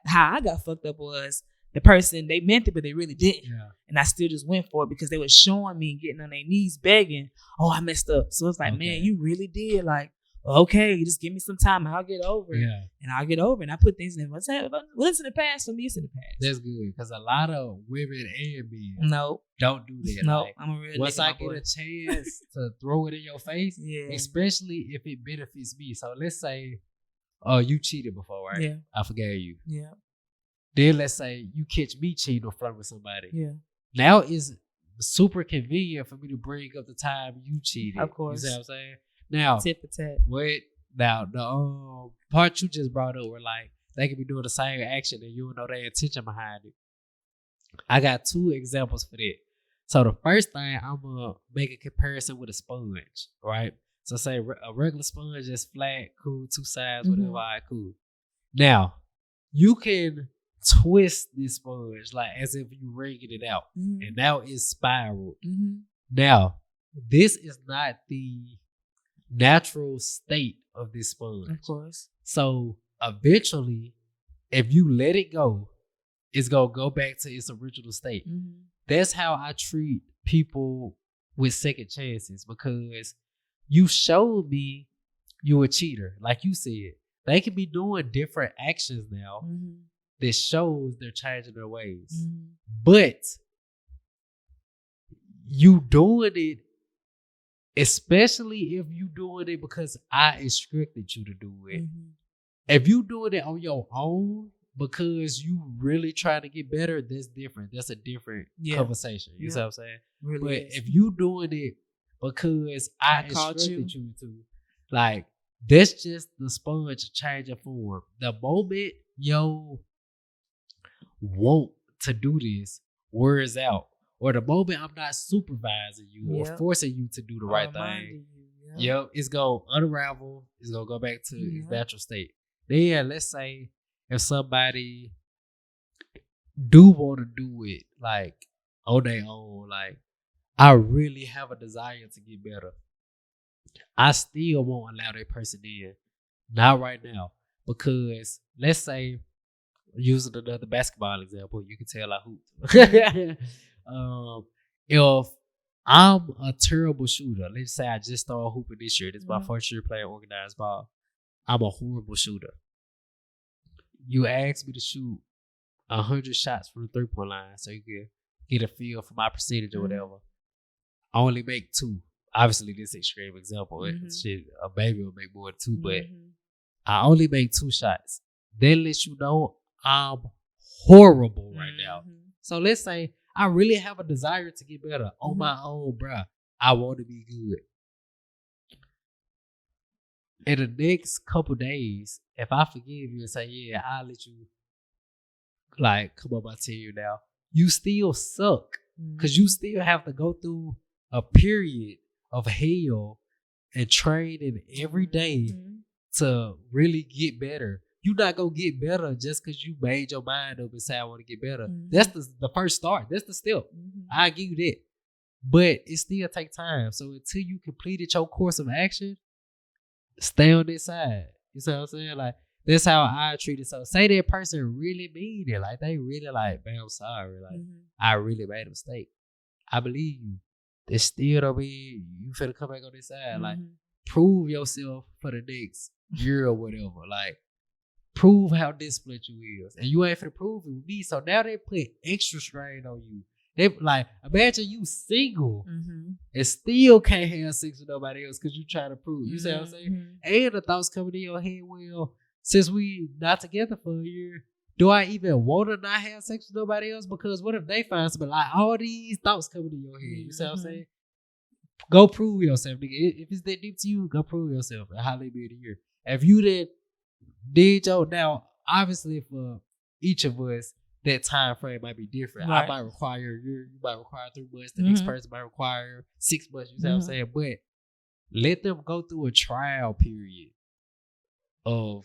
how I got fucked up was the person, they meant it, but they really didn't. Yeah. And I still just went for it because they were showing me getting on their knees begging, oh, I messed up. So it's like, man, you really did. Like, okay, just give me some time. I'll get over it. Yeah. And I'll get over it. And I put things in. What's in the past for me? It's in the past. That's good. Because a lot of women and men don't do that. No, like, I'm a real once I get a chance to throw it in your face, especially if it benefits me. So let's say, you cheated before, right? Yeah. I forgave you. Yeah. Then let's say you catch me cheating or flirting with somebody. Yeah. Now it's super convenient for me to bring up the time you cheated. Of course. You see what I'm saying? Now, tit for tat. Now the part you just brought up were like they could be doing the same action and you don't know their intention behind it. I got 2 examples for that. So the first thing, I'm gonna make a comparison with a sponge, right? So say a regular sponge is flat, cool, 2 sides, whatever, all right, cool. Now you can twist this sponge like as if you wringing it out, and now it's spiraled. Now this is not the natural state of this sponge. Of course. So eventually, if you let it go, it's gonna go back to its original state. That's how I treat people with second chances, because you showed me you a cheater. Like you said, they can be doing different actions now that shows they're changing their ways. But you doing it, especially if you doing it because I instructed you to do it. If you doing it on your own because you really trying to get better, that's different. That's a different conversation. You see what I'm saying? Really but is. If you doing it because I instructed you to, like, that's just the sponge changing form. The moment yo want to do this wears out, or the moment I'm not supervising you or forcing you to do the right thing, it's going to unravel. It's going to go back to its natural state. Then let's say if somebody do want to do it, like, on their own, like, I really have a desire to get better, I still won't allow that person in. Not right now. Because let's say, using another basketball example, you can tell I hoop. If I'm a terrible shooter, let's say I just started hooping this year. This is my first year playing organized ball. I'm a horrible shooter. You asked me to shoot 100 shots from the 3-point line so you can get a feel for my percentage or whatever. I only make 2. Obviously, this is an extreme example. Shit, a baby will make more than 2, but I only make 2 shots. That lets you know I'm horrible right now. So let's say I really have a desire to get better on my own, bruh. I want to be good. in the next couple days, if I forgive you and say, yeah, I'll let you like come on my team now, you still suck. Because you still have to go through a period of hell and training every day to really get better. You're not going to get better just because you made your mind up and say, I want to get better. That's the first start. That's the step. I give you that. But it still takes time. So until you completed your course of action, stay on this side. You see what I'm saying? Like, that's how I treat it. So say that person really mean it. Like, they really like, man, I'm sorry. Like, I really made a mistake. I believe you. It still don't mean you finna come back on this side. Like, prove yourself for the next year or whatever. Like, prove how disciplined you is. And you ain't finna prove it with me. So now they put extra strain on you. They like, imagine you single and still can't have sex with nobody else because you trying to prove. You see what I'm saying? And the thoughts coming in your head, well, since we not together for a year, do I even want to not have sex with nobody else? Because what if they find something like all these thoughts coming in your head? You see what I'm saying? Go prove yourself, nigga. If it's that deep to you, go prove yourself and highly be the year. If you did your now, obviously for each of us, that time frame might be different. Right. I might require a year, you might require 3 months, the next person might require 6 months. You see what I'm saying? But let them go through a trial period of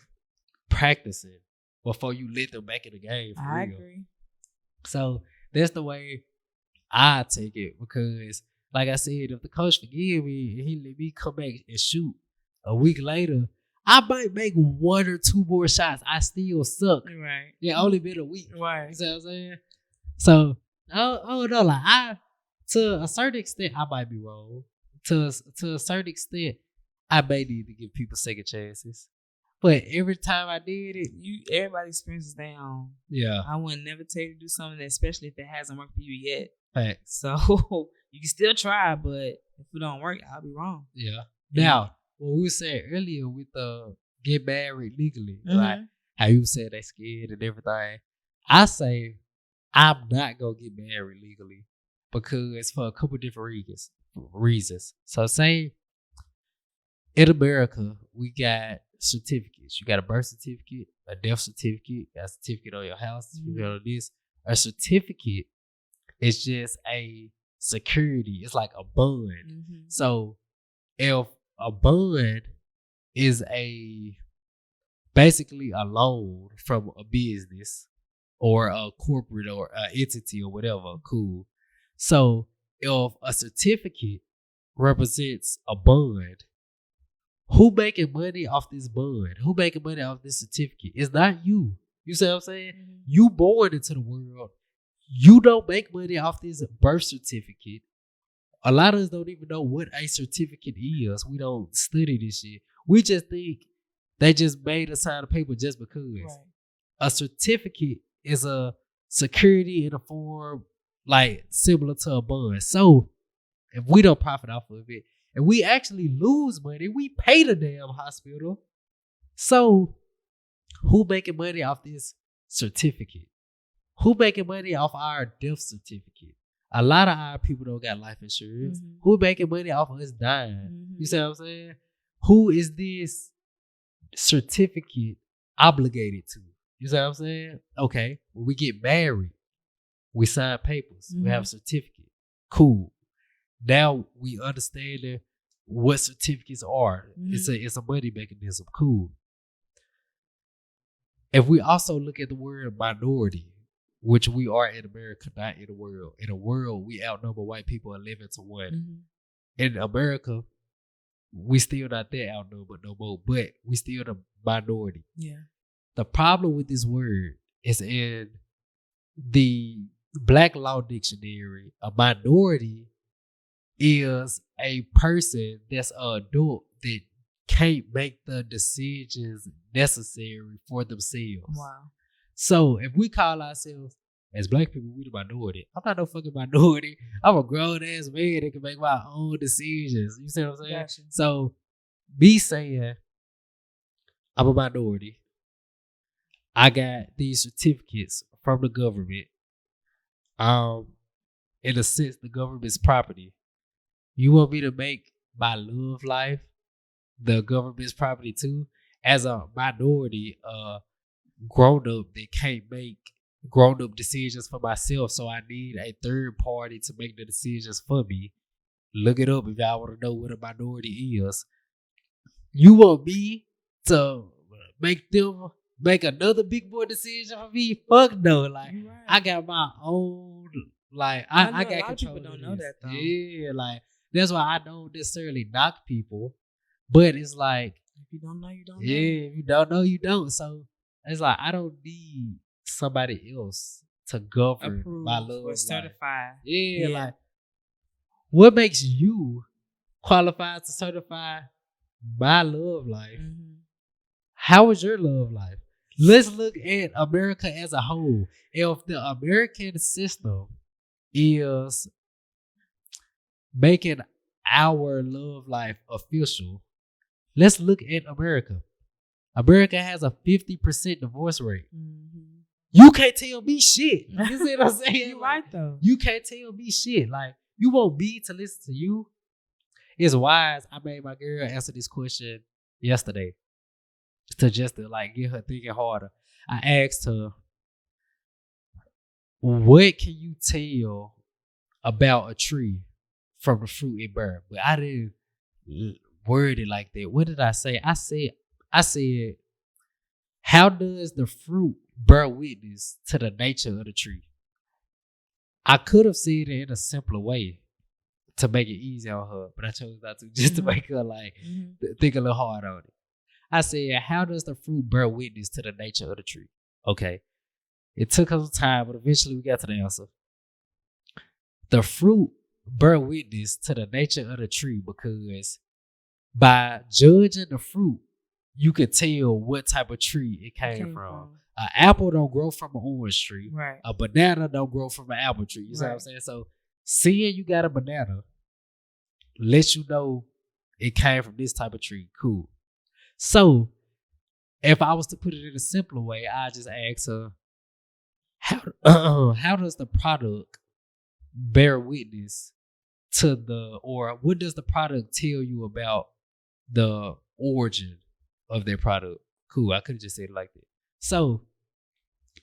practicing before you let them back in the game. I agree. So that's the way I take it, because like I said, if the coach forgive me and he let me come back and shoot a week later, I might make 1 or 2 more shots. I still suck. Right. It only been a week. Right. You see what I'm saying? So I don't know. Like, to a certain extent, I might be wrong. To a certain extent, I may need to give people second chances. But every time I did it, everybody experiences their own. Yeah. I would never tell you to do something, especially if it hasn't worked for you yet. Facts. So you can still try, but if it don't work, I'll be wrong. Yeah. Now, what we said earlier with the get married legally, like how you said they scared and everything, I say I'm not gonna get married legally because for a couple different reasons. So say in America, we got certificates. You got a birth certificate, a death certificate, got a certificate on your house, certificate on this. A certificate is just a security. It's like a bond. So if a bond is basically a loan from a business or a corporate or an entity or whatever, cool. So if a certificate represents a bond, who making money off this bond? Who making money off this certificate? It's not you. You see what I'm saying? You born into the world. You don't make money off this birth certificate. A lot of us don't even know what a certificate is. We don't study this shit. We just think they just made us sign a paper just because. Right. A certificate is a security in a form like similar to a bond. So if we don't profit off of it, and we actually lose money, we pay the damn hospital. So who making money off this certificate? Who making money off our death certificate? A lot of our people don't got life insurance. Who making money off of us dying? You see what I'm saying? Who is this certificate obligated to? You see what I'm saying? Okay, when we get married, we sign papers. We have a certificate. Cool. Now we understand what certificates are. It's a money mechanism. Cool. If we also look at the word minority, which we are in America, not in the world. In the world, we outnumber white people 11 to 1. In America, we still not that outnumbered no more, but we still the minority. Yeah. The problem with this word is in the Black Law Dictionary, a minority is a person that's an adult that can't make the decisions necessary for themselves. Wow. So if we call ourselves as Black people, we the minority. I'm not no fucking minority. I'm a grown ass man that can make my own decisions. You see what I'm saying? Gotcha. So me saying I'm a minority, I got these certificates from the government. In a sense, the government's property. You want me to make my love life the government's property too. As a minority, grown up that can't make grown up decisions for myself, so I need a third party to make the decisions for me. Look it up if y'all want to know what a minority is. You want me to make another big boy decision for me? Fuck no. Like right. I got my own. Like I got a lot control. of people don't know that though. Yeah, like that's why I don't necessarily knock people, but it's like if you don't know, you don't know. Yeah, if you don't know, you don't. So it's like I don't need somebody else to govern Approve my love or certify. life. Yeah, like what makes you qualified to certify my love life? Mm-hmm. How is your love life? Let's look at America as a whole. If the American system is making our love life official, let's look at America. America has a 50% divorce rate. Mm-hmm. You can't tell me shit. You see what I'm saying? You're right though. You can't tell me shit. Like you want me to listen to you. It's wise. I made my girl answer this question yesterday to like get her thinking harder. I asked her, what can you tell about a tree from the fruit it bears? But I didn't word it like that. What did I say? I said, how does the fruit bear witness to the nature of the tree? I could have said it in a simpler way to make it easy on her, but I chose not to, just to make her like think a little hard on it. I said, how does the fruit bear witness to the nature of the tree? Okay. It took us some time, but eventually we got to the answer. The fruit bear witness to the nature of the tree because by judging the fruit, you could tell what type of tree it came from. An apple don't grow from an orange tree. Right. A banana don't grow from an apple tree. You see what I'm saying? So seeing you got a banana lets you know it came from this type of tree. Cool. So if I was to put it in a simpler way, I just ask her, how does the product bear witness to or what does the product tell you about the origin of their product? Cool. I could have just said it like that. So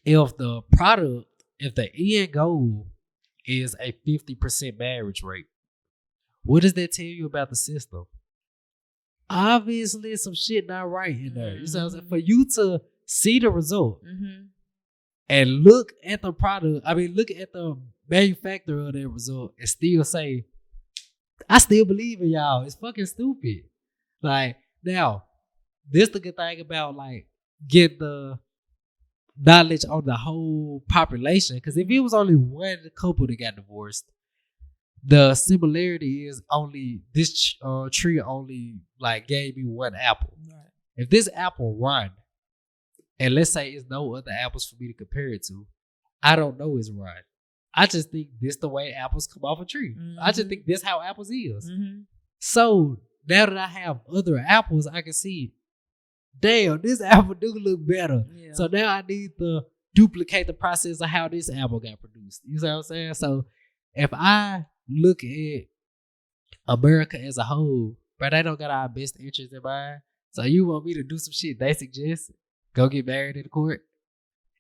if the end goal is a 50% marriage rate, what does that tell you about the system? Obviously, some shit not right in there. You know what I'm saying? For you to see the result and look at the product, look at the manufacturer of that result and still say, I still believe in y'all. It's fucking stupid. Like, now, this the good thing about, like, get the knowledge on the whole population. Because if it was only one couple that got divorced, the similarity is only this tree only like gave me one apple. Right. If this apple run, and let's say it's no other apples for me to compare it to, I don't know it's run. I just think this the way apples come off a tree. I just think this how apples is. So now that I have other apples, I can see, damn, this apple do look better. Yeah. So now I need to duplicate the process of how this apple got produced. You see what I'm saying? So if I look at America as a whole, but they don't got our best interests in mind. So you want me to do some shit they suggest? Go get married in the court?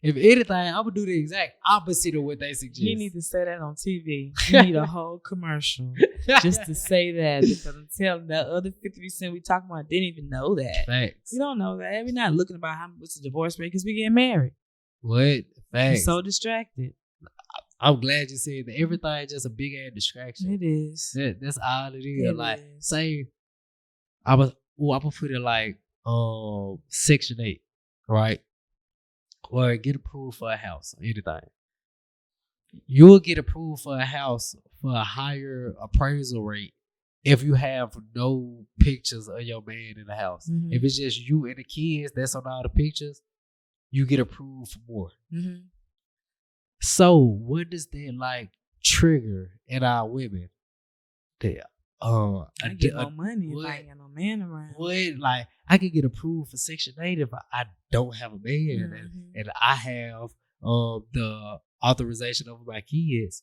If anything, I'm gonna do the exact opposite of what they suggest. You need to say that on TV. You need a whole commercial just to say that, because I'm telling that other 50% we talking about didn't even know that. Facts. We don't know that. We're not looking about how much the divorce rate because we getting married. What? Facts. We're so distracted. I'm glad you said that. Everything just a big ass distraction. It is. That's all it is. Like, say, I'm gonna put it like Section 8, right? Or get approved for a house or anything. You'll get approved for a house for a higher appraisal rate if you have no pictures of your man in the house. If it's just you and the kids that's on all the pictures, you get approved for more. So what does that like trigger in our women? I get more money if I ain't got no man around. What, like, I could get approved for Section 8 if I don't have a man and I have the authorization over my kids.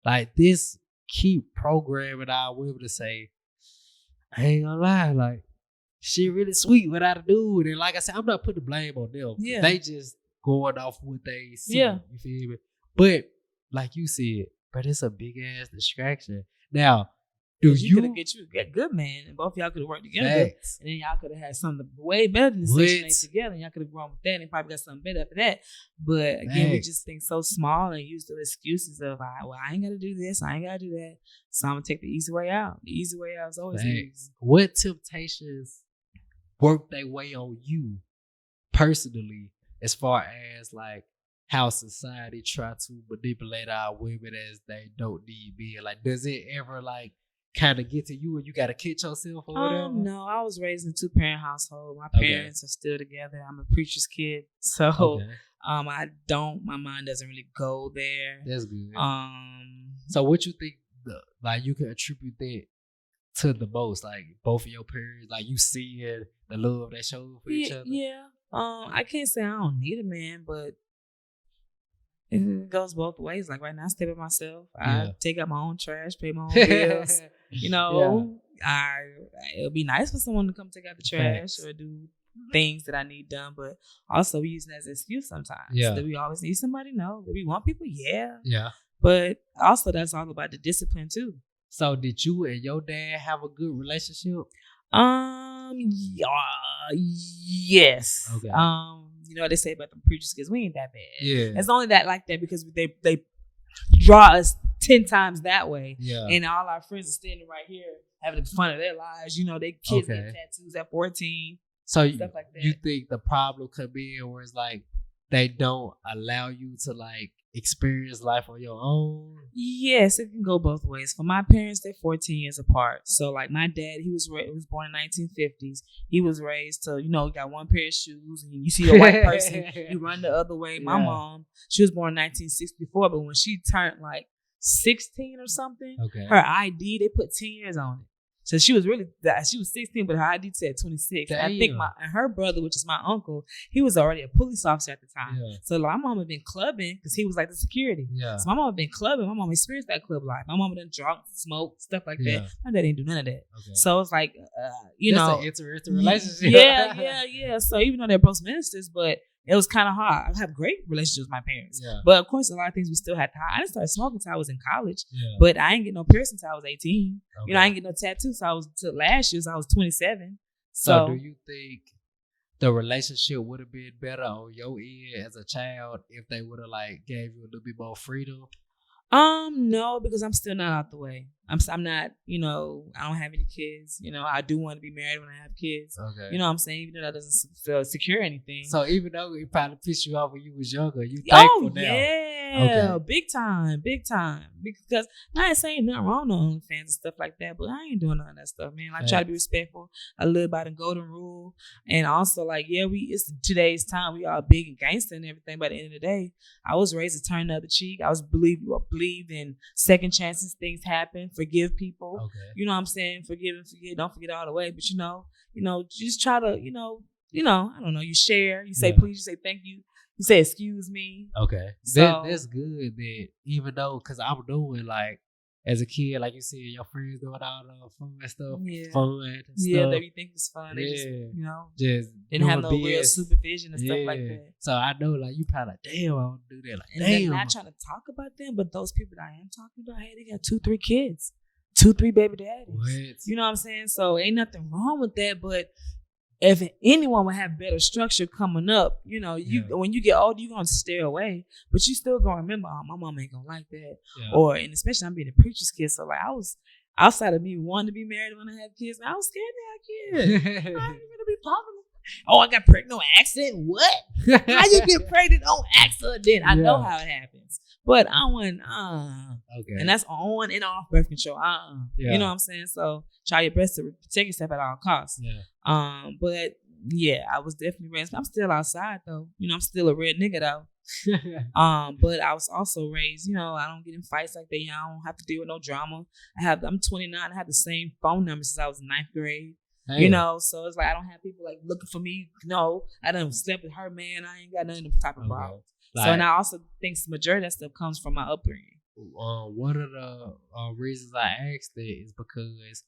Like, this keep programming our women to say, I ain't gonna lie, like, she really sweet without a dude. And like I said, I'm not putting the blame on them. Yeah. They just going off what they see. Yeah. You feel me? But like you said, but it's a big ass distraction. Now, do you could you have get you a good man, and both of y'all could have worked together, facts. and then y'all could have had something way better than What? Section 8 together, and y'all could have grown with that, and probably got something better after that. But again, we Facts. just think so small and use the excuses of, well, I ain't got to do this, I ain't got to do that, so I'm gonna take the easy way out. The easy way out is always easy. Facts. What temptations work their way on you personally, as far as like how society try to manipulate our women as they don't need be? Like, does it ever like kind of get to you and you got to catch yourself or whatever? No, I was raised in a 2-parent household. My Okay. parents are still together. I'm a preacher's kid, so Okay, my mind doesn't really go there. that's good. Um, So what you think like you can attribute that to the most? Like both of your parents, like you seeing the love they show for each other? Yeah. I can't say I don't need a man, but it goes both ways. Like right now, I stay by myself. Yeah. I take out my own trash, pay my own bills. You know, it'll be nice for someone to come take out the trash Facts. or do things that I need done, but also we use it as an excuse sometimes. Yeah. Do we always need somebody? No. Do we want people? Yeah. Yeah. But also that's all about the discipline too. So did you and your dad have a good relationship? Yes. Okay. You know what they say about the preachers kids? We ain't that bad. Yeah. It's only that like that because they draw us 10 times that way. Yeah. And all our friends are standing right here having the fun of their lives. You know, they kids Okay. get tattoos at 14. So Stuff like that. you think the problem could be where it's like they don't allow you to like experience life on your own? Yes, it can go both ways. For my parents, they're 14 years apart. So, like my dad, he was born in 1950s. He was raised to, you know, got one pair of shoes, and you see a white person, you run the other way. My Yeah. mom, she was born in 1964, but when she turned like 16 or something, Okay. her ID they put 10 years on it. So she was 16, but her ID said 26. And I think Damn. her brother, which is my uncle, he was already a police officer at the time. Yeah. So like, my mom had been clubbing because he was like the security. Yeah. So my mom had been clubbing. My mom experienced that club life. My mom done drunk, smoke, stuff like Yeah. that. My dad didn't do none of that. Okay. So it's like, That's know, an interesting relationship. Yeah. So even though they're both ministers, but it was kind of hard. I have great relationships with my parents. Yeah. But of course, a lot of things we still had to hide. I didn't start smoking until I was in college, Yeah. but I ain't get no piercing until I was 18. Okay. You know, I ain't get no tattoos till last year, so I was 27. So do you think the relationship would have been better on your end as a child if they would have like gave you a little bit more freedom? No, because I'm still not out the way. I'm not, you know, I don't have any kids. You know, I do want to be married when I have kids. Okay. You know what I'm saying? Even though that doesn't feel secure anything. So even though it probably pissed you off when you was younger, you Oh thankful now. yeah, Okay. big time. Because I ain't saying nothing wrong with OnlyFans and stuff like that, but I ain't doing none of that stuff, man. I try to be respectful. I live by the golden rule, and also like, yeah, it's today's time. We all big and gangster and everything. But at the end of the day, I was raised to turn the other cheek. I believed in second chances. Things happen. Forgive people. Okay. You know what I'm saying? Forgive and forget. Don't forget all the way. But you know, just try to, I don't know. You share. You say Yeah. please. You say thank you. You say excuse me. Okay. So- That's good that even though, because I'm doing like, as a kid, like you said, your friends doing all the fun stuff, Yeah. fun and Yeah, stuff. that you think is fun. They just, Yeah. Just didn't have doing no real BS. supervision and stuff like Yeah. that. So I know, like, you probably like, damn, I don't do that. Like, And then damn. not trying to talk about them, but those people that I am talking about, hey, they got 2-3 kids, 2-3 baby daddies. What? You know what I'm saying? So ain't nothing wrong with that, but if anyone would have better structure coming up, when you get older, you're gonna stay away, but you still gonna remember, oh, my mom ain't gonna like that. Yeah. And especially I'm being a preacher's kid, so like I was outside of me wanting to be married when I had kids, I was scared to have kids. I ain't gonna be talking. Oh, I got pregnant on accident. What? How you get pregnant on accident? I know Yeah. how it happens, but I went Okay. and that's on and off birth control. Yeah. You know what I'm saying? So try your best to protect yourself at all costs. Yeah. But yeah, I was definitely raised. I'm still outside though. I'm still a red nigga though. But I was also raised, I don't get in fights like that. I don't have to deal with no drama. I'm 29. I have the same phone number since I was in 9th grade. Damn. So it's like I don't have people like looking for me. No, I done slept with her man. I ain't got none of them type of Okay. problems. Like, So and I also think the majority of that stuff comes from my upbringing. one of the reasons I asked that is because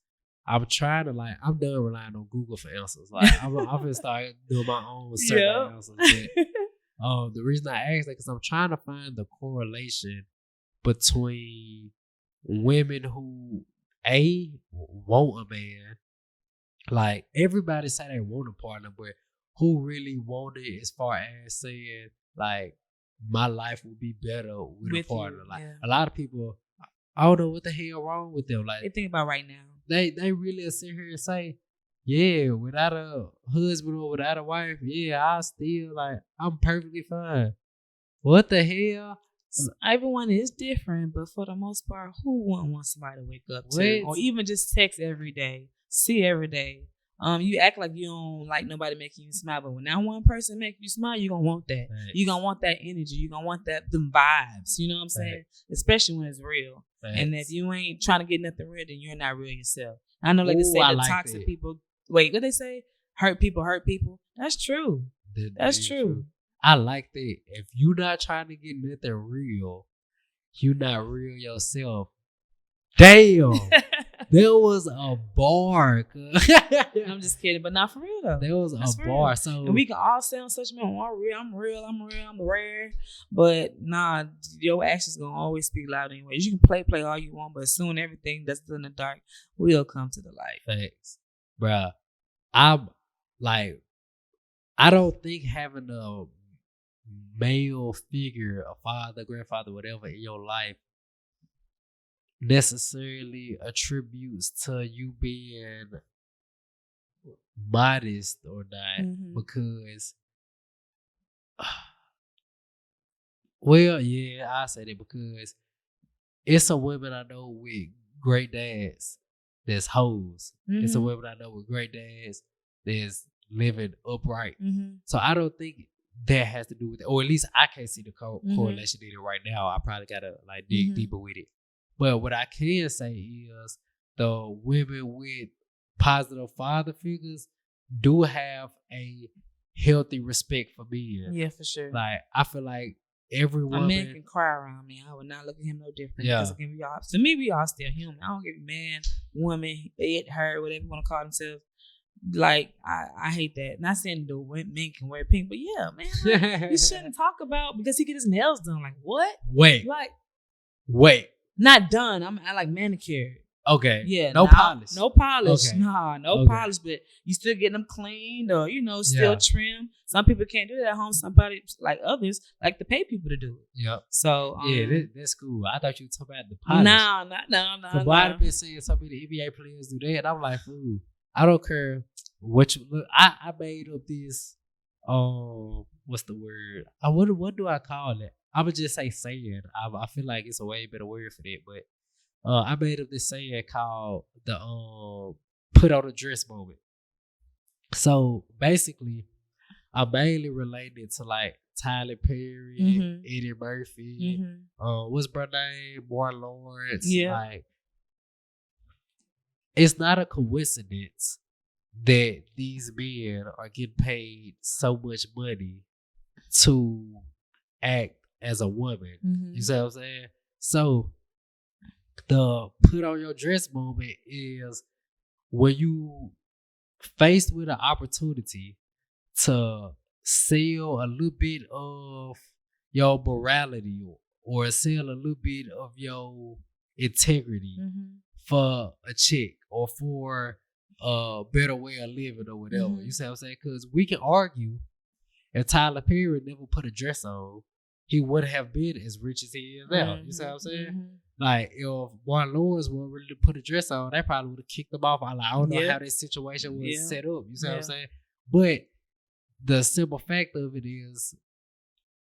I'm trying to I'm done relying on Google for answers. Like I'm gonna start doing my own survey answers. But, the reason I asked that because I'm trying to find the correlation between women who want a man. Like everybody say they want a partner, but who really want it as far as saying like my life would be better with a partner. A lot of people, I don't know what the hell wrong with them. Like they think about right now. They really sit here and say, yeah, without a husband or without a wife, yeah, I'm perfectly fine. What the hell? So everyone is different, but for the most part, who wouldn't want somebody to wake up to, or even just text every day, see every day? You act like you don't like nobody making you smile, but when that one person make you smile, you're gonna want that. Thanks. You're gonna want that energy. You're gonna want them vibes. You know what I'm saying? Especially when it's real. Thanks. And if you ain't trying to get nothing real, then you're not real yourself. I know, like they say, the toxic people. Wait, what they say? Hurt people. That's true. That's true. I like that. If you're not trying to get nothing real, you're not real yourself. Damn. There was a bar. I'm just kidding, but not for real though. There was a bar. Real. So and we can all say on social media, I'm real, I'm rare. But nah, your actions gonna always speak loud anyway. You can play all you want, but soon everything that's in the dark will come to the light. Thanks. Bruh. I don't think having a male figure, a father, grandfather, whatever in your life necessarily attributes to you being modest or not, because well, yeah, I say that because it's some women I know with great dads that's hoes. It's some women I know with great dads that's living upright. So I don't think that has to do with it, or at least I can't see the correlation in it right now. I probably gotta dig deeper with it. But what I can say is the women with positive father figures do have a healthy respect for men. Yeah, for sure. Like I feel like every woman, a man can cry around me. I would not look at him no different. Yeah. Because to me, we all still human. I don't give a man, woman, it, her, whatever you want to call themselves. Like I hate that. Not saying the men can wear pink, but yeah, man, you shouldn't talk about because he get his nails done. Like what? Wait. Not done. I like manicured. Okay. Yeah. No polish. No polish. Okay. Nah, no polish. But you still getting them cleaned or still trim. Some people can't do that at home. Somebody like others like to pay people to do it. Yep. So that's cool. I thought you were talking about the polish. No. So why have been seeing some of the NBA players do that? And I'm like, ooh, I don't care what you look. I made up this. What's the word? What do I call it? I would just say saying. I feel like it's a way better word for that, but I made up this saying called the put on a dress moment. So basically, I mainly related it to like Tyler Perry, Eddie Murphy, what's her name? Martin Lawrence. Yeah. Like, it's not a coincidence that these men are getting paid so much money to act as a woman. You see what I'm saying? So the put on your dress moment is when you faced with an opportunity to sell a little bit of your morality or sell a little bit of your integrity for a check or for a better way of living or whatever. You see what I'm saying? Because we can argue if Tyler Perry never put a dress on, he would have been as rich as he is now. You see what I'm saying? Like, if Martin Lawrence would really put a dress on, they probably would have kicked him off. I don't know how that situation was set up. You see what I'm saying? But the simple fact of it is,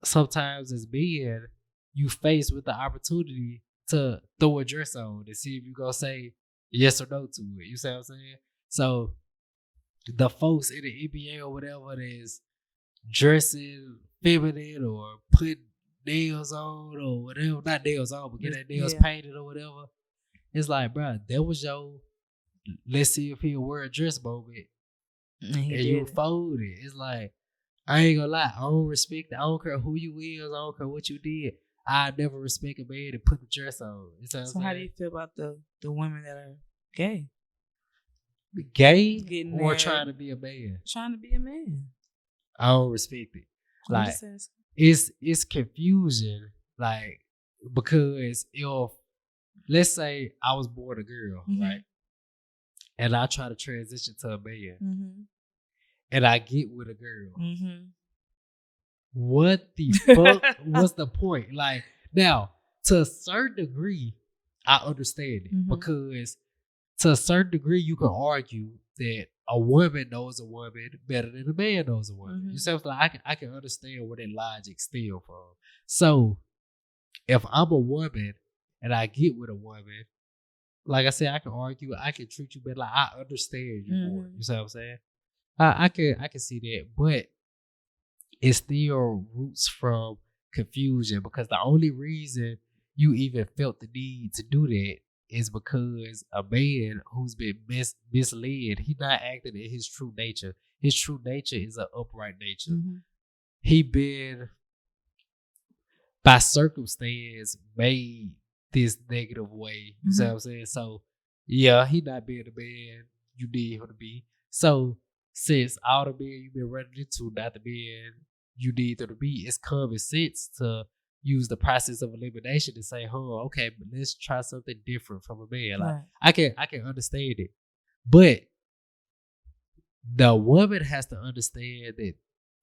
sometimes as being, you faced with the opportunity to throw a dress on and see if you're going to say yes or no to it. You see what I'm saying? So, the folks in the NBA or whatever that's dressing feminine or putting nails on or whatever, not nails on, but get their nails painted or whatever. It's like, bro, that was your let's see if he'll wear a dress moment. And you fold it. It's like, I ain't gonna lie, I don't respect it. I don't care who you is, I don't care what you did. I never respect a man to put the dress on. So how do you feel about the women that are gay? gay Getting or mad. trying to be a man. Trying to be a man. I don't respect it. I'm Like just asking. it's confusion. Like because if let's say I was born a girl, Mhm. right, and I try to transition to a man, Mm-hmm. and I get with a girl, Mm-hmm. what the fuck? What's the point? Like now, to a certain degree, I understand it Mhm. because to a certain degree, you can argue that a woman knows a woman better than a man knows a woman. Mhm. You see, like I can understand where that logic stems from. So, if I'm a woman and I get with a woman, like I said, I can argue, I can treat you better. Like I understand you more. Mhm. You see what I'm saying? I can see that, but it still roots from confusion because the only reason you even felt the need to do that is because a man who's been misled, he's not acting in his true nature. His true nature is an upright nature. Mhm. He been by circumstance made this negative way. You see what I'm saying? So yeah, he not being the man you need him to be. So since all the men you've been running into not the man you need them to be, it's common sense to use the process of elimination to say, "Oh, okay, but let's try something different from a man." Like Right. I can understand it, but the woman has to understand that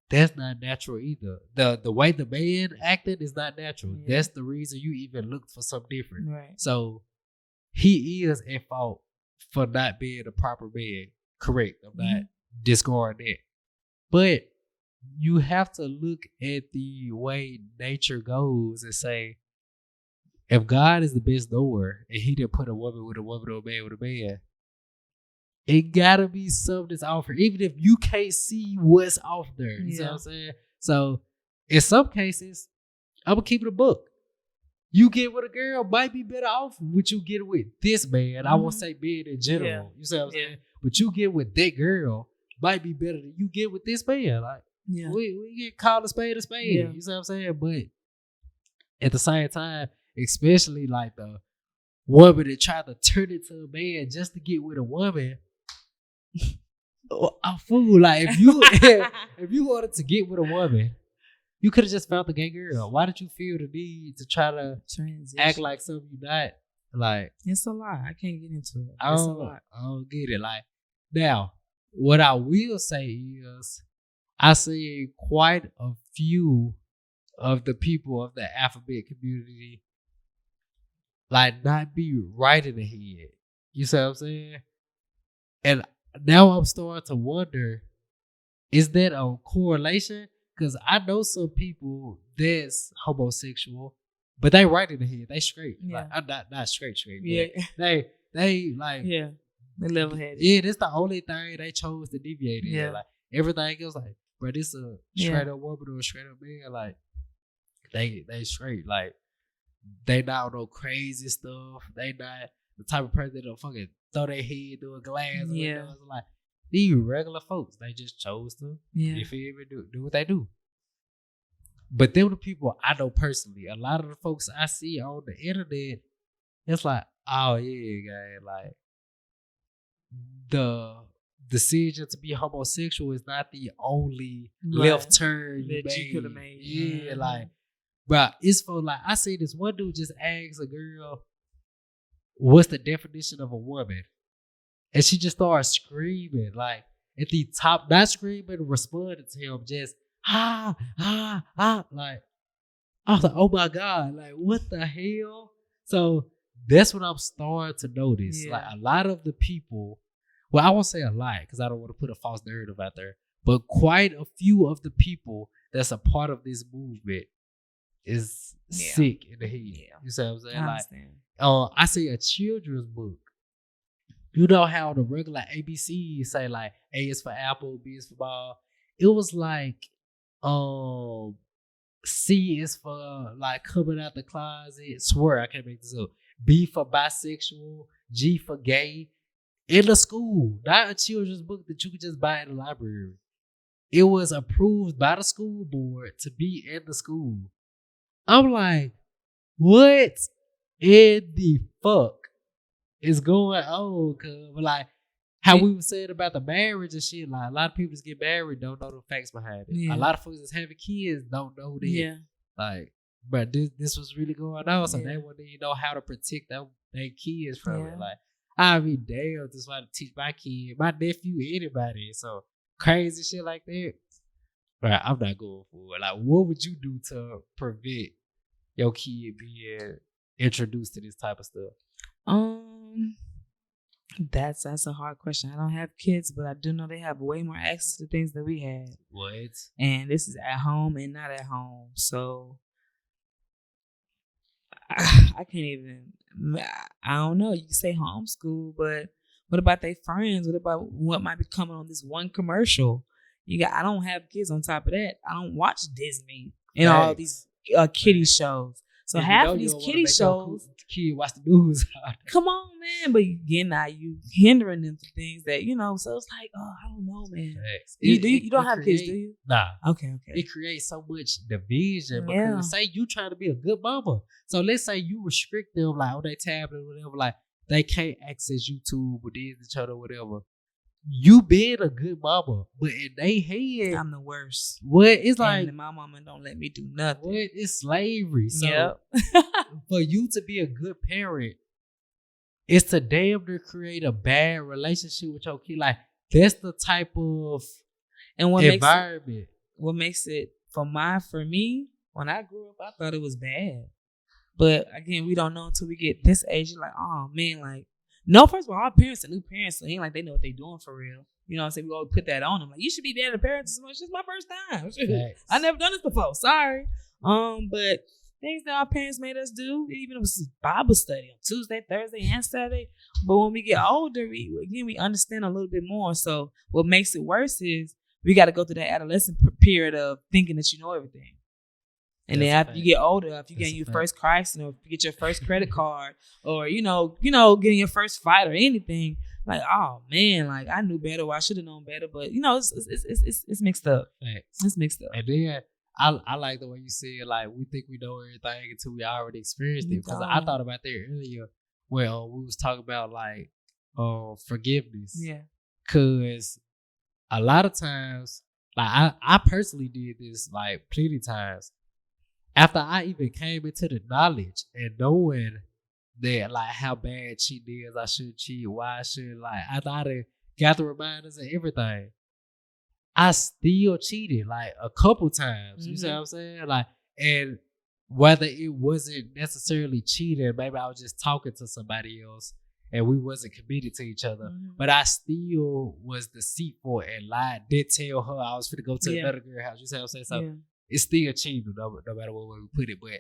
that's not natural either. The way the man acted is not natural. Yeah. That's the reason you even looked for something different. Right. So he is at fault for not being a proper man. Correct. I'm not discarding that. But you have to look at the way nature goes and say, if God is the best knower and he didn't put a woman with a woman or a man with a man, it gotta be something that's off here, even if you can't see what's off there. You see what I'm saying? So, in some cases, I'm gonna keep it a book. You get with a girl might be better off with you get with this man. I won't say man in general. Yeah. You see what I'm saying? But you get with that girl might be better than you get with this man. Like we get called a spade a spade. Yeah. You see what I'm saying? But at the same time, especially like the woman that tried to turn it to a man just to get with a woman. A fool. Like if you wanted to get with a woman, you could have just found the gay girl. Why did you feel the need to try to act like something you're not? Like it's a lot. I can't get into it. I don't get it. Like now, what I will say is I see quite a few of the people of the alphabet community like not be right in the head. You see what I'm saying? And now I'm starting to wonder, is that a correlation? Because I know some people that's homosexual, but they right in the head. They straight. Yeah. Like, I'm not straight. Yeah. They like. Yeah. They level headed. Yeah, that's the only thing they chose to deviate in. Yeah. Like everything else, like, bro, this a straight up woman or a straight up man. Like they straight. Like they not on no crazy stuff. They not the type of person that'll fucking throw their head through a glass. Yeah. Like these regular folks, they just chose to. Yeah. You feel me? Do what they do. But them the people I know personally. A lot of the folks I see on the internet, it's like, oh yeah, guy, like the decision to be homosexual is not the only left turn that you could have made. Yeah, like, bro, it's for like I see this one dude just asked a girl, "What's the definition of a woman?" And she just started screaming, like at the top, not screaming, responding to him, just like I was like, oh my God, like what the hell? So that's what I'm starting to notice. Yeah. Like a lot of the people, well, I won't say a lot because I don't want to put a false narrative out there, but quite a few of the people that's a part of this movement is sick in the head. Yeah. You see what I'm saying? I like, understand. I see a children's book. You know how the regular ABC say like A is for apple, B is for ball. It was like, C is for like coming out the closet. Swear I can't make this up. B for bisexual. G for gay. In the school, not a children's book that you could just buy in the library. It was approved by the school board to be in the school. I'm like, what in the fuck is going on? Cause like, how we were saying about the marriage and shit. Like a lot of people just get married, don't know the facts behind it. Yeah. A lot of folks that's having kids don't know that. Yeah. Like, but this was really going on, so Yeah. they wouldn't even know how to protect their kids from Yeah. it. Like, I mean, damn, just want to teach my kid, my nephew, anybody. So crazy shit like that. But I'm not going for it. Like, what would you do to prevent your kid being introduced to this type of stuff? That's a hard question. I don't have kids, but I do know they have way more access to things than we had. What? And this is at home and not at home. So I can't even. I don't know. You can say homeschool, but what about their friends? What about what might be coming on this one commercial? I don't have kids on top of that. I don't watch Disney and all these kiddie shows. So half of these kiddie shows, kid watch the news. come on, man. But again, now you hindering them for things that So it's like, oh, I don't know, man. You don't have kids, do you? Nah. Okay. It creates so much division because say you trying to be a good mama. So let's say you restrict them like on their tablet or whatever, like they can't access YouTube or Disney Channel or whatever. You being a good mama, but in they head, I'm the worst. What it's like? And my mama don't let me do nothing. What is slavery? So for you to be a good parent, it's to damn near create a bad relationship with your kid. Like that's the type of environment. What makes it for me? When I grew up, I thought it was bad. But again, we don't know until we get this age. You're like, oh man, like. No, first of all, our parents are new parents, so it ain't like they know what they doing for real. You know what I'm saying? We always put that on them. Like, you should be better than parents. It's just my first time. I never done this before. Sorry. But things that our parents made us do, even if it was Bible study on Tuesday, Thursday, and Saturday. But when we get older, we understand a little bit more. So what makes it worse is we got to go through that adolescent period of thinking that you know everything. And then after you get older, if you get your first crisis, or if you get your first credit card, or getting your first fight or anything, like, oh man, like I knew better, or I should have known better. But it's mixed up. Facts. It's mixed up. And then I like the way you said, like we think we know everything until we already experienced it. Because I thought about that earlier. Well, we was talking about like forgiveness. Yeah. Cause a lot of times, like I personally did this like plenty times. After I even came into the knowledge and knowing that like how bad cheating is, I should cheat, why I should after I got the reminders and everything, I still cheated like a couple times. Mm-hmm. You see what I'm saying? Like, and whether it wasn't necessarily cheating, maybe I was just talking to somebody else and we wasn't committed to each other, but I still was deceitful and lied. Did tell her I was finna go to another girl house. You see what I'm saying? So. It's still cheating, no matter what way we put it. But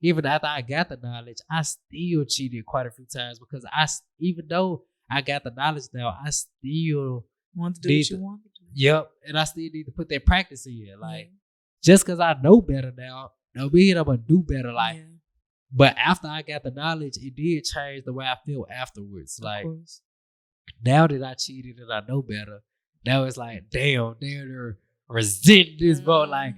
even after I got the knowledge, I still cheated quite a few times because even though I got the knowledge now, I still want to do what you want to do. Yep, and I still need to put that practice in. Like, just because I know better now, don't mean I'm gonna do better. Like, but after I got the knowledge, it did change the way I feel afterwards. Like, now that I cheated and I know better, now it's like, damn, they're resenting this, bro. Like.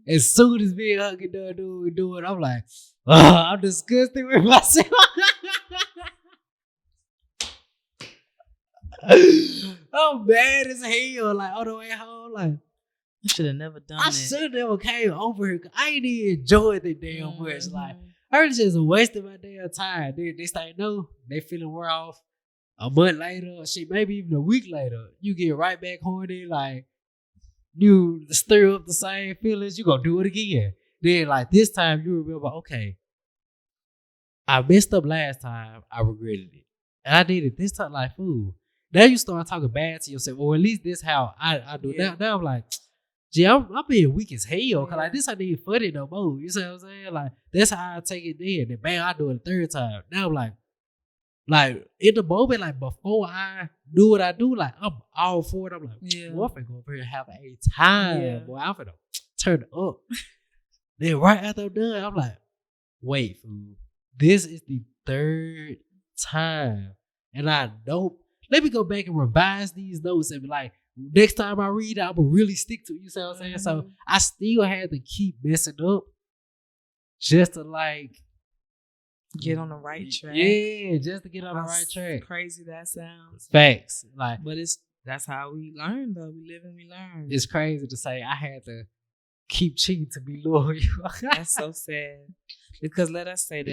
As soon as me and Huggy done do it, I'm like, oh, I'm disgusted with myself. I'm bad as hell. Like on the way home, like I should have never done that. I should have never came over here. I ain't even enjoyed it damn much. Like I was just wasting my damn time. This thing no, they feeling wear off. A month later, shit, maybe even a week later, you get right back horny, like. You stir up the same feelings, you gonna do it again. Then like this time you remember, okay, I messed up last time, I regretted it. And I did it this time like fool. Now you start talking bad to yourself, or at least this how I do it. Now I'm like, gee, I'm being weak as hell. Cause like this ain't even funny no more. You see what I'm saying? Like that's how I take it then. And bam, I do it a third time. Now I'm like in the moment, like before I do what I do, like I'm all for it. I'm like, boy, I'm finna go over here and have a time. Boy, I'm finna turn it up. Then right after I'm done, I'm like, wait, fool. This is the third time. And I know, let me go back and revise these notes and be like, next time I read it, I'm gonna really stick to it. You see what I'm saying? So I still had to keep messing up just to like Get on the right track. Yeah, just to get on the right track. Crazy that sounds. Facts. Like, but that's how we learn though. We live and we learn. It's crazy to say I had to keep cheating to be loyal. That's so sad. Because let us say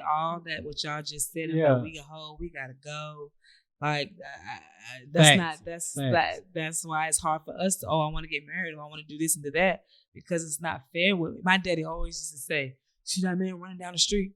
all that what y'all just said about we a hoe, we gotta go. Like that's why it's hard for us to I want to get married or I want to do this and do that, because it's not fair with me. My daddy always used to say, see that man running down the street?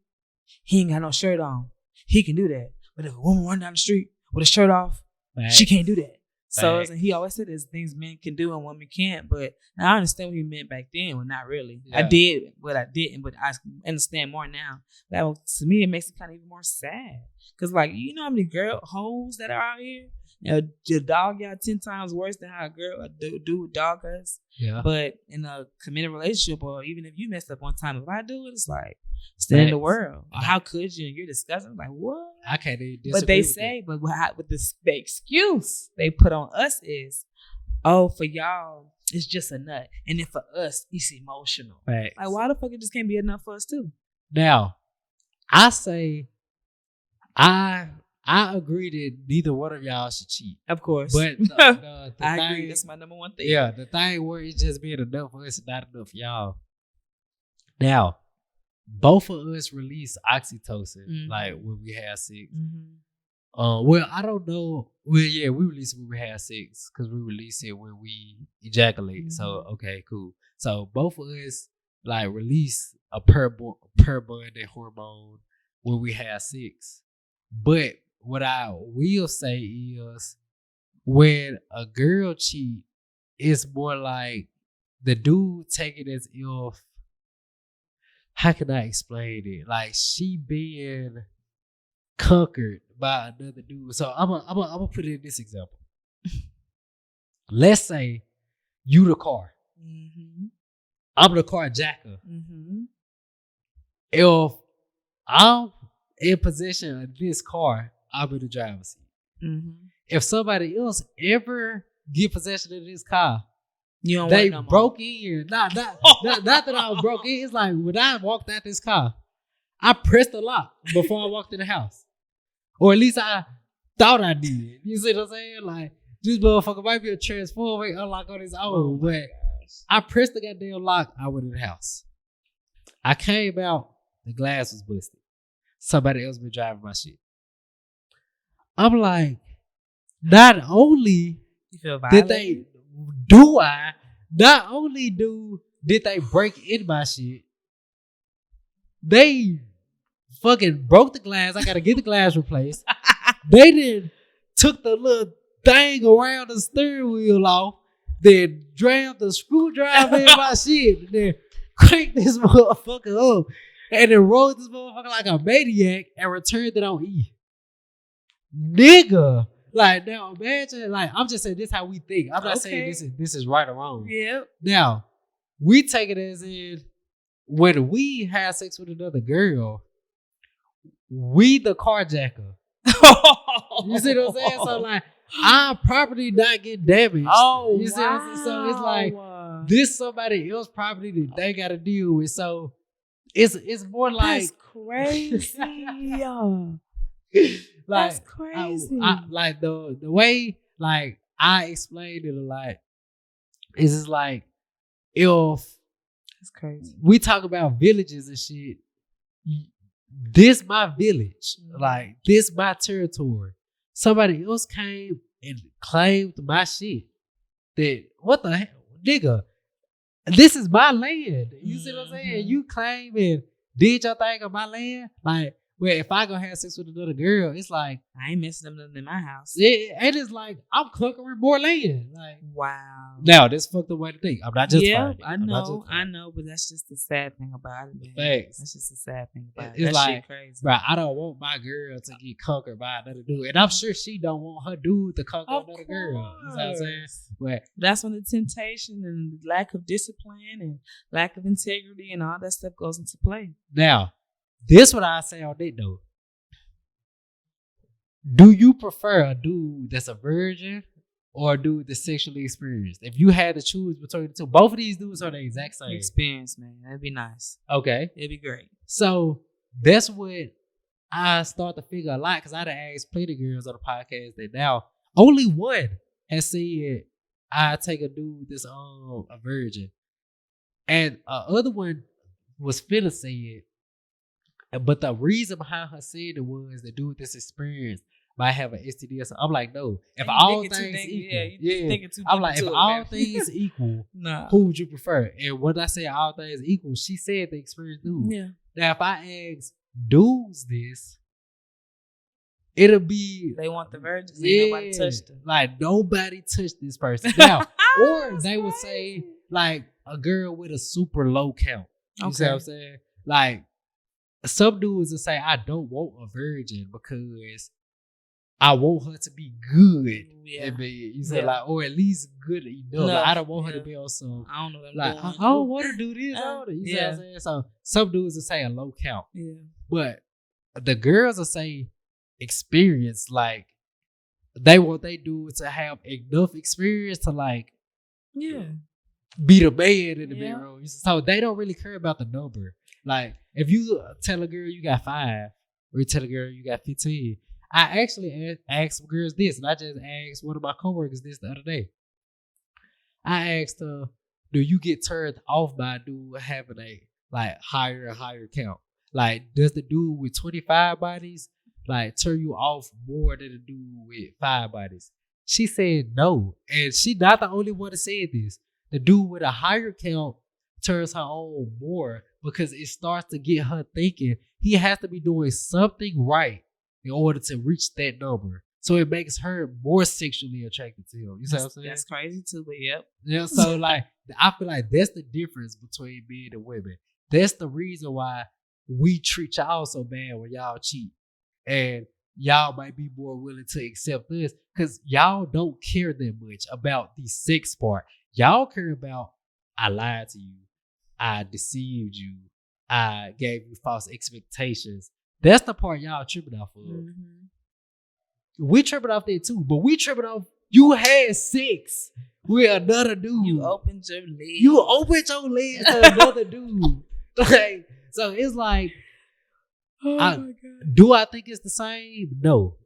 He ain't got no shirt on. He can do that. But if a woman run down the street with a shirt off, she can't do that. So he always said there's things men can do and women can't. But I understand what he meant back then. Well, not really. Yeah. I did, but I didn't. But I understand more now. But to me, it makes it kind of even more sad. Because, like, you know how many hoes that are out here? You know, the dog y'all 10 times worse than how a dude dog us. Yeah. But in a committed relationship, or even if you messed up one time, if I do it, it's like, stay in the world. How could you? You're disgusting. Like, what? I can't even disagree. But they say, but the excuse they put on us is, oh, for y'all, it's just a nut. And then for us, it's emotional. Right. Like, why the fuck it just can't be enough for us too? Now, I say, I agree that neither one of y'all should cheat. Of course. But I agree. That's my number one thing. Yeah, the thing where it's just being enough for us and not enough for y'all. Now, both of us release oxytocin, like when we have sex. Well, I don't know. Well, yeah, we release it when we have sex because we release it when we ejaculate. So, okay, cool. So both of us like release a per-bonded hormone when we have sex. But what I will say is when a girl cheat, it's more like the dude take it as if, how can I explain it? Like she being conquered by another dude. So I'm gonna put it in this example. Let's say you the car. I'm the carjacker. If I'm in possession of this car, I'll be the driver's seat. If somebody else ever get possession of this car, they broke in. Not that I was broke in. It's like when I walked out this car, I pressed the lock before I walked in the house. Or at least I thought I did. You see what I'm saying? Like, this motherfucker might be a transformer unlock on his own, but I pressed the goddamn lock, I went in the house. I came out, the glass was busted. Somebody else been driving my shit. I'm like, not only did they break in my shit, they fucking broke the glass. I gotta get the glass replaced. They then took the little thing around the steering wheel off, then jammed the screwdriver in my shit, then cranked this motherfucker up, and then rolled this motherfucker like a maniac and returned it on E. Nigga. Like, now imagine, like, I'm just saying this is how we think. I'm not saying this is right or wrong. Yeah. Now, we take it as in when we have sex with another girl, we the carjacker. You see what I'm saying? So, like, our property not get damaged. Oh, you see what I'm saying? So it's like this somebody else's property that they got to deal with. So it's more like that's crazy. Like, that's crazy. I like the way like I explained it a lot. Is just like if it's crazy. We talk about villages and shit. This my village, like this my territory. Somebody else came and claimed my shit. That what the hell, nigga? This is my land. You see what I'm saying? You claim and did your thing on my land, like. Well, if I go have sex with another girl, it's like I ain't missing them in my house. Yeah, and it's like I'm conquering more land. Like, wow. Now this fucked the way to think. I'm not just I know, but that's just the sad thing about it, man. Thanks. That's just the sad thing about it. It's that like, shit crazy. Bro, I don't want my girl to get conquered by another dude, and I'm sure she don't want her dude to conquer another girl. You know what I'm saying? But that's when the temptation and lack of discipline and lack of integrity and all that stuff goes into play. Now. This what I say on that though. Do you prefer a dude that's a virgin or a dude that's sexually experienced? If you had to choose between the two, both of these dudes are the exact same experience, man. That'd be nice. Okay, it'd be great. So that's what I start to figure a lot, because I done asked plenty of girls on the podcast that now only one has said I take a dude that's a virgin, and other one was finna say it, but the reason behind her saying it was the dude with this experience might have an STD or something. I'm like, no. If all things equal, I'm like, if all things equal, who would you prefer? And when I say all things equal, she said the experienced dude. Yeah. Now, if I ask dudes this, it'll be they want the virgins. Ain't nobody touched them. Like nobody touched this person. Now, or they would say like a girl with a super low count. You see what I'm saying? Like some dudes will say, I don't want a virgin because I want her to be good. Yeah. You say like, or at least good enough. Like, I don't want her to be on some. I don't know. Like, I don't want to do this. You see what I'm saying? So some dudes will say a low count. Yeah. But the girls will say experience. Like they want they dudes to have enough experience to like be the man in the bedroom. So they don't really care about the number. Like if you tell a girl you got 5, or you tell a girl you got 15. I actually asked some girls this, and I just asked one of my coworkers this the other day. I asked her, do you get turned off by a dude having a like higher and higher count? Like, does the dude with 25 bodies like turn you off more than the dude with 5 bodies? She said no. And she not the only one that said this. The dude with a higher count turns her on more because it starts to get her thinking he has to be doing something right in order to reach that number. So it makes her more sexually attracted to him. You see what I'm saying? That's crazy too, but yep. Yeah, so like I feel like that's the difference between men and women. That's the reason why we treat y'all so bad when y'all cheat. And y'all might be more willing to accept this because y'all don't care that much about the sex part. Y'all care about, I lied to you, I deceived you, I gave you false expectations. That's the part y'all tripping off of. Mm-hmm. We tripping off that too, but we tripping off you had sex with another dude. You opened your legs. You opened your legs to another dude. Like, so it's like, oh my God. Do I think it's the same? No.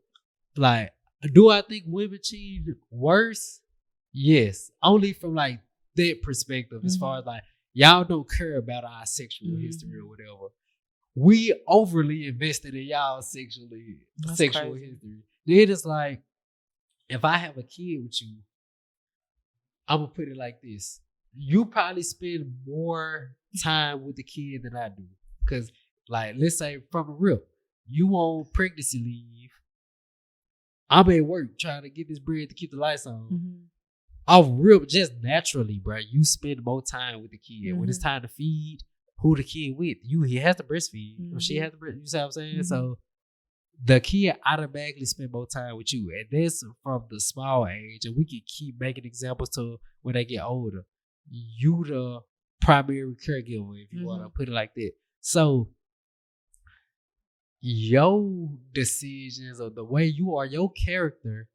Like, do I think women cheat worse? Yes. Only from like that perspective, as far as like, y'all don't care about our sexual history or whatever. We overly invested in y'all sexual history. Then it's like, if I have a kid with you, I'm gonna put it like this: you probably spend more time with the kid than I do, because, like, let's say from a rip, you on pregnancy leave, I'm at work trying to get this bread to keep the lights on. Off rip, just naturally, bro, you spend more time with the kid. When it's time to feed, who the kid with? He has to breastfeed. Or she has to breastfeed. You see what I'm saying? So the kid automatically spend more time with you. And that's from the small age. And we can keep making examples to when they get older. You the primary caregiver, if you want to put it like that. So your decisions or the way you are, your character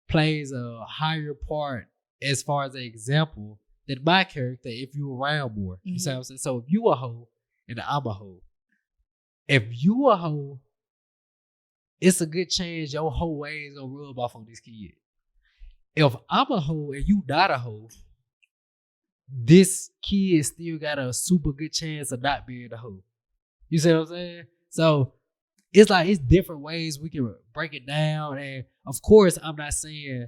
plays a higher part as far as an example than my character if you around more. You see what I'm saying? So if you a hoe and I'm a hoe, if you a hoe, it's a good chance your hoe ways gonna rub off on this kid. If I'm a hoe and you not a hoe, this kid still got a super good chance of not being a hoe. You see what I'm saying? So it's like, it's different ways we can break it down. And of course, I'm not saying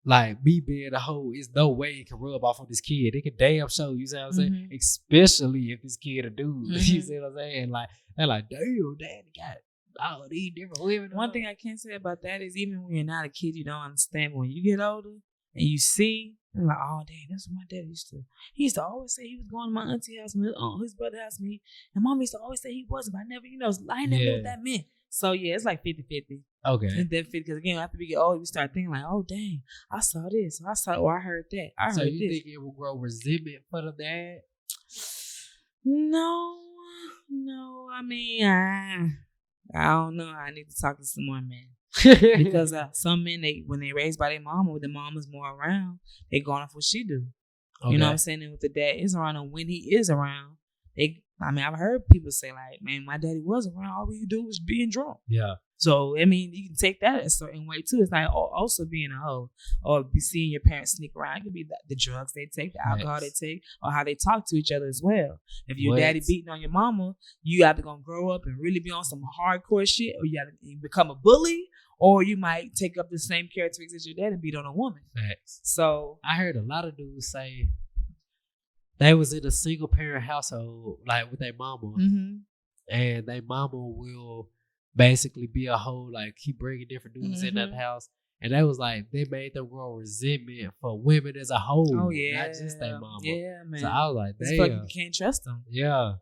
like me being a hoe is no way it can rub off on this kid. It can damn show, you see what I'm saying? Especially if this kid a dude. You see what I'm saying? Like, they're like, damn, daddy got all these different women. One thing I can say about that is, even when you're not a kid, you don't understand. But when you get older and you see, you're like, oh, dang, that's what my dad used to. He used to always say he was going to my auntie house, his brother's house, and mom used to always say he wasn't, but I never, I never knew what that meant. So, yeah, it's like 50-50. Okay. It's definitely 50, because, again, after we get older, we start thinking like, oh, dang, I saw this. Or I heard that. So you think it will grow resentment for the dad? No. I mean, I don't know. I need to talk to some more men. Because some men, when they raised by their mama, when the mom is more around, they going off what she do. Okay. You know what I'm saying? And with the dad is around, and when he is around, they I mean, I've heard people say like, man, my daddy wasn't around. All we do was being drunk. Yeah. So, I mean, you can take that a certain way too. It's like also being a hoe or be seeing your parents sneak around. It could be the drugs they take, the alcohol they take, or how they talk to each other as well. If your daddy beating on your mama, you either going to grow up and really be on some hardcore shit, or you got to become a bully, or you might take up the same characteristics as your dad and beat on a woman. Facts. So, I heard a lot of dudes say they was in a single parent household, like with their mama, and their mama will basically be a hoe, like keep bringing different dudes in that house. And that was like, they made them grow resentment for women as a whole. Oh, yeah. Not just their mama. Yeah, man. So I was like, damn. You can't trust them. Yeah.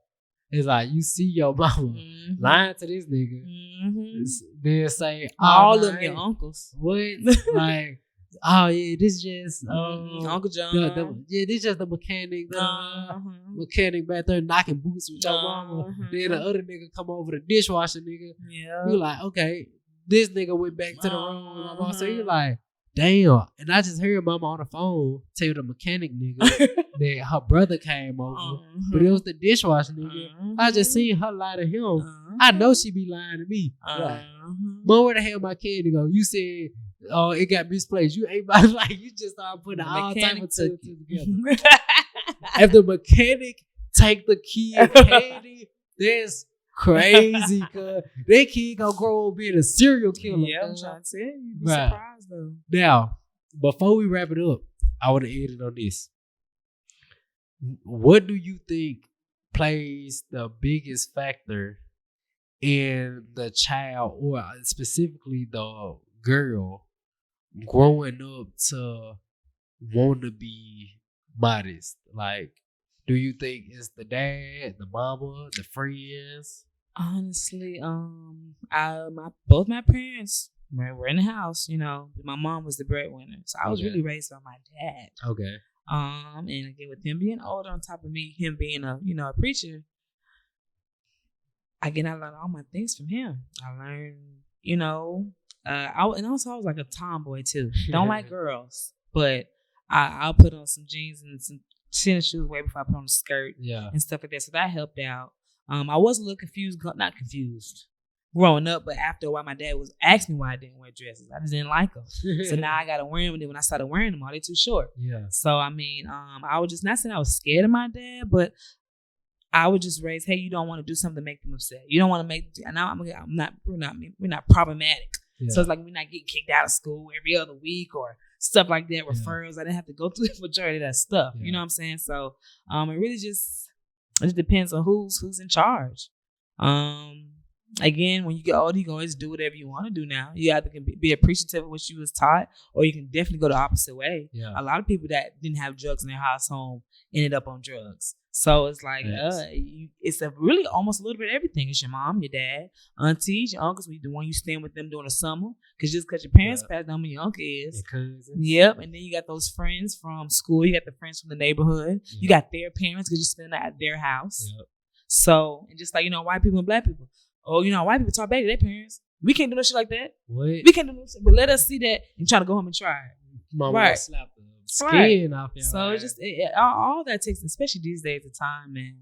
It's like, you see your mama lying to this nigga. Then say, all of them your uncles. What? Like, oh yeah, this just Uncle John. This just the mechanic. Mechanic back there knocking boots with your mama. Then the other nigga come over, the dishwasher nigga. Yeah. You like, okay, this nigga went back to the room. So you like, damn. And I just heard mama on the phone tell the mechanic nigga that her brother came over, but it was the dishwasher nigga. I just seen her lie to him. I know she be lying to me. Like, Mom, where the hell my candy go? You said, oh, it got misplaced. You ain't about like, you just started putting all type of two together. If the mechanic take the kid candy, that's crazy, cuz that kid gonna grow up being a serial killer. Yeah, I'm trying to tell you. You'd be surprised though. Now, before we wrap it up, I want to end it on this. What do you think plays the biggest factor in the child, or specifically the girl, growing up to want to be modest? Like, do you think it's the dad, the mama, the friends? Honestly, both my parents were in the house. You know, my mom was the breadwinner, so I was really raised by my dad. Okay. And again, with him being older, on top of me, him being a preacher, again, I learned all my things from him. I learned, I was like a tomboy too. Don't like girls, but I'll put on some jeans and some tennis shoes way before I put on a skirt, and stuff like that. So that helped out. I was a little not confused growing up, but after a while, my dad was asking me why I didn't wear dresses. I just didn't like them. So now I gotta wear them. And then when I started wearing them, they're too short. Yeah. So I mean, I was just not saying I was scared of my dad, but I would just raise, hey, you don't want to do something to make them upset. You don't want to make, and we're not problematic. Yeah. So it's like we're not getting kicked out of school every other week or stuff like that, referrals. I didn't have to go through the majority of that stuff. You know what I'm saying? So it really just depends on who's in charge. Again, when you get older, you can always do whatever you want to do now. You either can be appreciative of what you was taught, or you can definitely go the opposite way. Yeah. A lot of people that didn't have drugs in their house home ended up on drugs. So it's like, it's a really almost a little bit of everything. It's your mom, your dad, aunties, your uncles, the one you stand with them during the summer. Because your parents passed down when your uncle is. Your cousins. Yep. And then you got those friends from school. You got the friends from the neighborhood. Yep. You got their parents because you spend the night at their house. Yep. So, and just like, white people and black people. Oh, white people talk back to their parents. We can't do no shit like that. What? We can't do no shit. But let us see that and try to go home and try it. Mama slap the skin off your So it's just all that takes, especially these days, of time, man.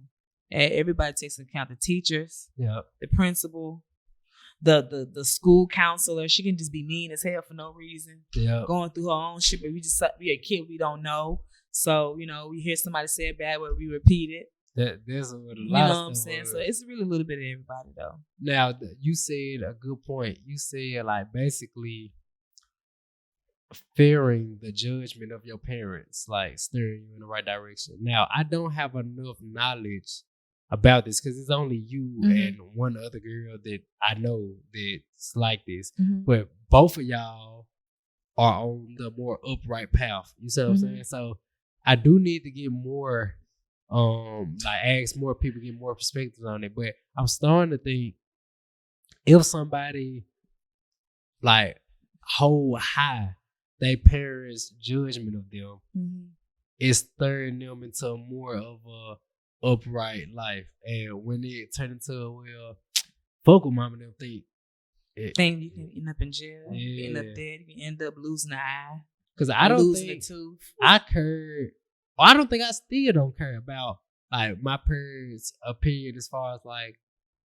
Everybody takes into account the teachers, the principal, the school counselor. She can just be mean as hell for no reason. Going through her own shit, but we a kid we don't know. So, we hear somebody say a bad word, we repeat it. There's a lot you know what I'm saying? So it's really a little bit of everybody, though. Now, you said a good point. You said, like, basically fearing the judgment of your parents, like steering you in the right direction. Now, I don't have enough knowledge about this because it's only you and one other girl that I know that's like this. But both of y'all are on the more upright path. You see what I'm saying? So I do need to get more ask more people, get more perspectives on it. But I'm starting to think if somebody like hold high their parents' judgment of them, it's stirring them into more of a upright life. And when it turn into fuck with mama, them think you can end up in jail, you can end up dead, you can end up losing an eye. Because I don't think I care. I don't think I still don't care about like my parents' opinion as far as like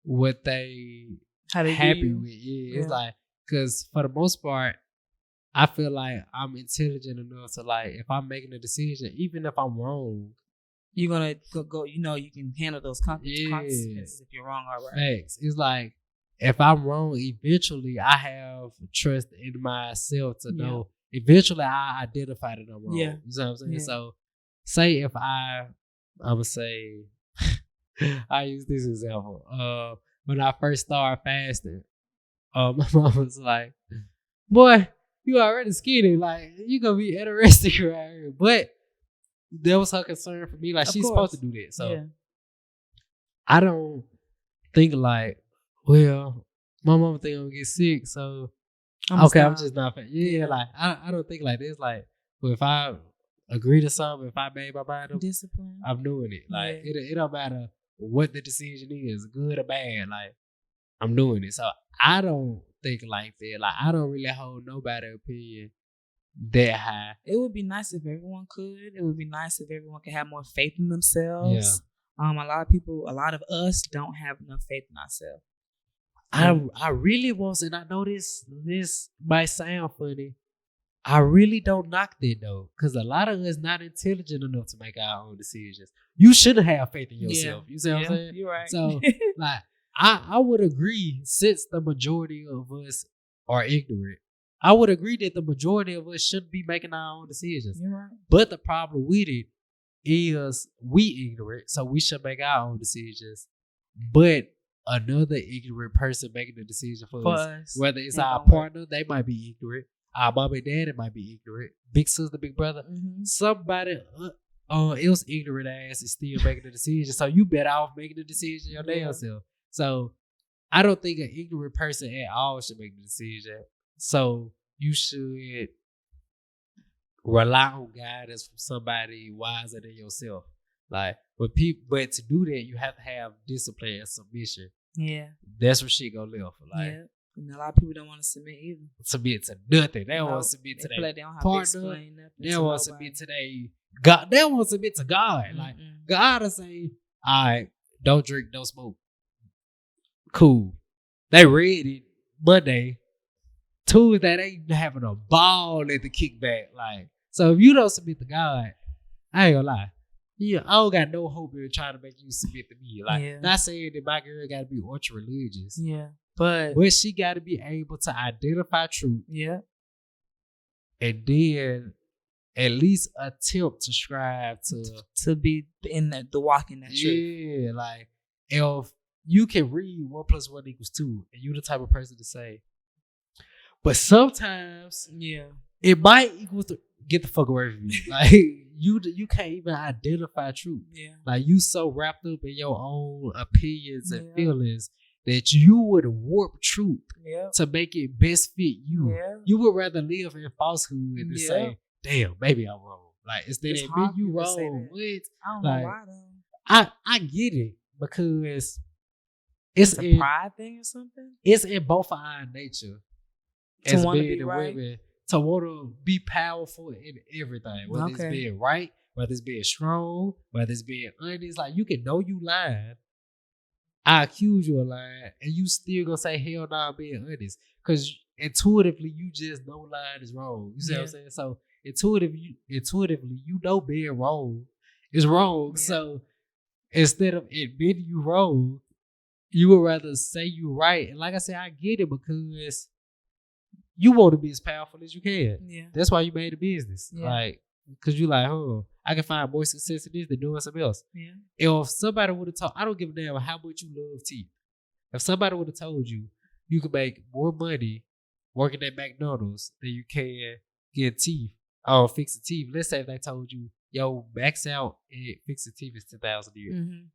what they How they happy do with. you. Yeah, it's like because for the most part, I feel like I'm intelligent enough to like if I'm making a decision, even if I'm wrong, you're gonna go. You know, you can handle those consequences if you're wrong. All right. Facts. It's like if I'm wrong, eventually I have trust in myself to know. Eventually, I identify that I'm wrong. Yeah. You know what I'm saying? Yeah. So, say if I'm gonna say, I use this example. When I first started fasting, my mom was like, "Boy, you already skinny. Like you gonna be anorexic right here." But that was her concern for me. Like Of she's course. supposed to do that. So Yeah. I don't think like, well, my mom think I'm gonna get sick, so I'm just not fat. Yeah, like I don't think like this. Like, well, if I agree to something, if I made my mind up, Discipline. I'm doing it. Like it don't matter what the decision is, good or bad. Like I'm doing it. So I don't think like that. Like I don't really hold nobody's opinion that high. It would be nice if everyone could. It would be nice if everyone could have more faith in themselves. Yeah. A lot of us don't have enough faith in ourselves. I really want, and I know this might sound funny. I really don't knock that though, because a lot of us not intelligent enough to make our own decisions. You shouldn't have faith in yourself. You see what I'm saying? You're right. So like I would agree, since the majority of us are ignorant, I would agree that the majority of us shouldn't be making our own decisions. You're right. But the problem with it is we ignorant, so we should make our own decisions. But another ignorant person making the decision for us, whether it's our partner, they might be ignorant. Our mom and dad might be ignorant. Big sister, big brother, somebody else ignorant ass is still making the decision. So you better off making the decision your damn self. So I don't think an ignorant person at all should make the decision. So you should rely on guidance from somebody wiser than yourself. Like, but to do that, you have to have discipline and submission. Yeah, that's where shit go left. Like, and a lot of people don't want to submit either. Submit to nothing. They don't want to submit to their partner. They don't want to submit to their God. They don't want to submit to God. Like God will say, "All right, don't drink, don't smoke." Cool. They read it Monday. Tuesday, they having a ball at the kickback. Like, so if you don't submit to God, I ain't gonna lie. Yeah, I don't got no hope in trying to make you submit to me. Like, not saying that my girl got to be ultra religious. Yeah, but she got to be able to identify truth. Yeah, and then at least attempt to strive to be in the walk in that truth. Yeah, like if you can read 1 + 1 = 2, and you the type of person to say, but sometimes it might equal to get the fuck away from me. Like you can't even identify truth. Yeah. Like you so wrapped up in your own opinions and feelings that you would warp truth to make it best fit you. Yeah. You would rather live in falsehood and say, damn, maybe I'm wrong. Like instead of me, you wrong. What? I don't know why though. I get it because it's a pride thing or something. It's in both of our nature. To want to be right. Women, to want to be powerful in everything, whether it's being right, whether it's being strong, whether it's being honest. Like you can know you lying, I accuse you of lying, and you still gonna say hell no, I'm being honest, because intuitively you just know lying is wrong. You see what I'm saying? So intuitively you know being wrong is wrong. Yeah. So instead of admitting you wrong, you would rather say you right. And like I said, I get it because you want to be as powerful as you can. Yeah. That's why you made a business. Yeah. Like, because you like, oh, I can find more success in this than doing something else. Yeah. If somebody would have told, I don't give a damn how much you love teeth. If somebody would have told you you could make more money working at McDonald's than you can get teeth or fixing teeth. Let's say if they told you, yo, max out at fixing teeth is $10,000 a year. Mm-hmm.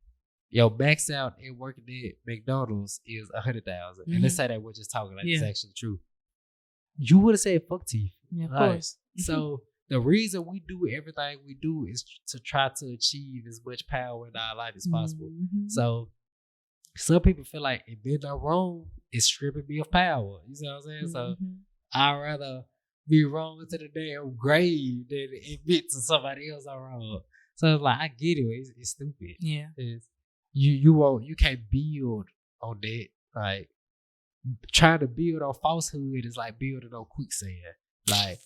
Yo, max out at working at McDonald's is $100,000. Mm-hmm. And let's say that we're just talking like it's actually true. You would have said fuck teeth. Yeah, of course. So the reason we do everything we do is to try to achieve as much power in our life as possible. Mm-hmm. So some people feel like admitting I'm wrong is stripping me of power. You see what I'm saying? Mm-hmm. So I'd rather be wrong to the damn grave than admit to somebody else I'm wrong. So it's like I get it. It's stupid. Yeah. You can't build on that. Like trying to build on falsehood is like building on quicksand. Like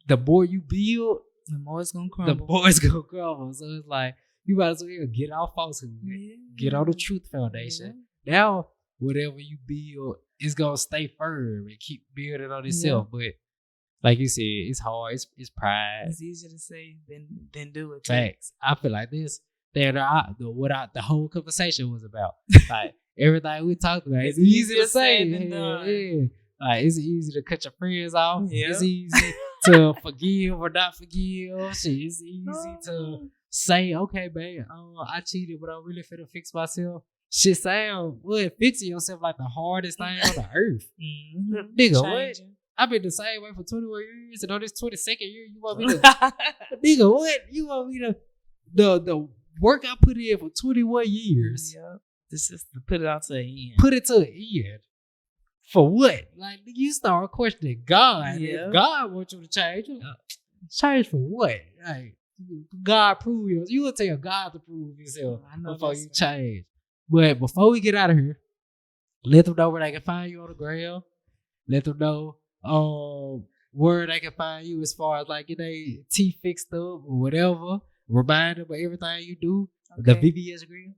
the more you build, the more it's gonna crumble. So it's like you might as well get off falsehood, get on the truth foundation. Yeah. Now whatever you build is gonna stay firm and keep building on itself. But like you said, it's hard. It's pride. It's easier to say than do it. Facts. I feel like this. The whole conversation was about. Like everything we talked about. It's easy to say than done. Yeah. Like it's easy to cut your friends off. Yeah. It's easy to forgive or not forgive. It's easy to say, okay, babe, I cheated, but I'm really finna fix myself. Shit sound fixing yourself like the hardest thing on the earth. Mm-hmm. Nigga, what? I've been the same way for 21 years, and on this 22nd year, you want me to nigga, what? You want me to the work I put in for 21 years. Yeah. This is to put it out to the end. Put it to the end. For what? Like you start questioning God. Yeah. If God wants you to change, change for what? Like God prove you. You will tell God to prove yourself before you change. But before we get out of here, let them know where they can find you on the ground. Let them know where they can find you as far as like get their teeth fixed up or whatever. Remind them of everything you do. Okay. The VVS Grill.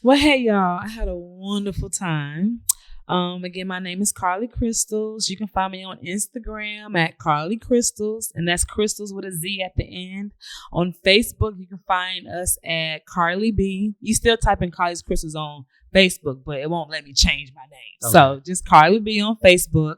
Well, hey y'all, I had a wonderful time. Again, my name is Carly Crystals. You can find me on Instagram at Carly Crystals, and that's Crystals with a Z at the end. On Facebook, you can find us at Carly B. You still type in Carly's Crystals on Facebook, but it won't let me change my name. Okay. So just Carly B on Facebook.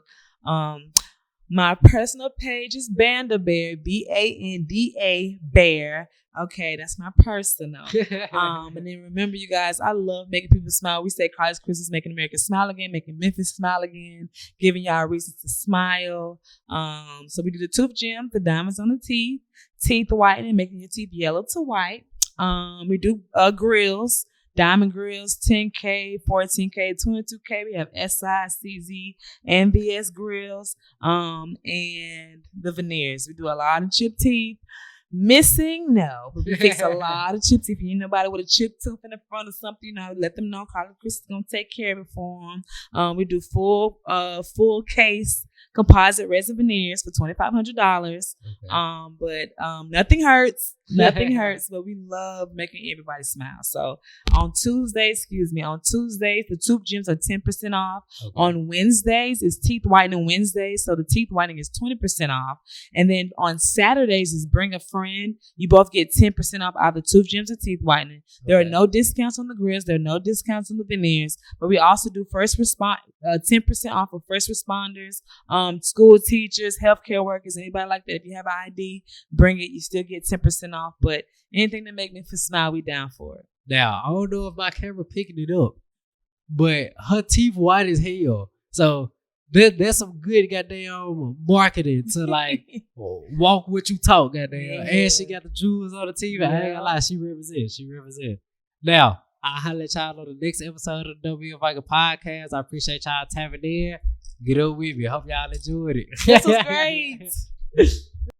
My personal page is Banda Bear, BANDA Bear. Okay, that's my personal. And then remember, you guys, I love making people smile. We say Carly's Crystals, making America smile again, making Memphis smile again, giving y'all reasons to smile. So we do the tooth gem, the diamonds on the teeth whitening, making your teeth yellow to white. We do grills. Diamond grills, 10K, 14K, 22K. We have SI, CZ, and VS grills, and the veneers. We do a lot of chip teeth. Missing? No. But we fix a lot of chips. If you need nobody with a chip tooth in the front or something, let them know. Carly Crystals is going to take care of it for them. We do full case composite resin veneers for $2,500. Okay. But nothing hurts. Nothing hurts, but we love making everybody smile. So on Tuesdays, the tooth gems are 10% off. Okay. On Wednesdays, it's teeth whitening Wednesdays. So the teeth whitening is 20% off. And then on Saturdays is bring a friend. You both get 10% off either tooth gems or teeth whitening. Okay. There are no discounts on the grills. There are no discounts on the veneers. But we also do 10% off of first responders, school teachers, healthcare workers, anybody like that. If you have an ID, bring it. You still get 10% off. But anything to make me feel smile, we down for it. Now, I don't know if my camera picking it up, but her teeth white as hell. So that's some good goddamn marketing to like walk what you talk, goddamn. Yeah. And she got the jewels on the teeth. Yeah. I ain't gonna lie, she represent. Now, I'll holler at y'all on the next episode of the W Viking Podcast. I appreciate y'all tapping in. Get up with me. Hope y'all enjoyed it. This was great.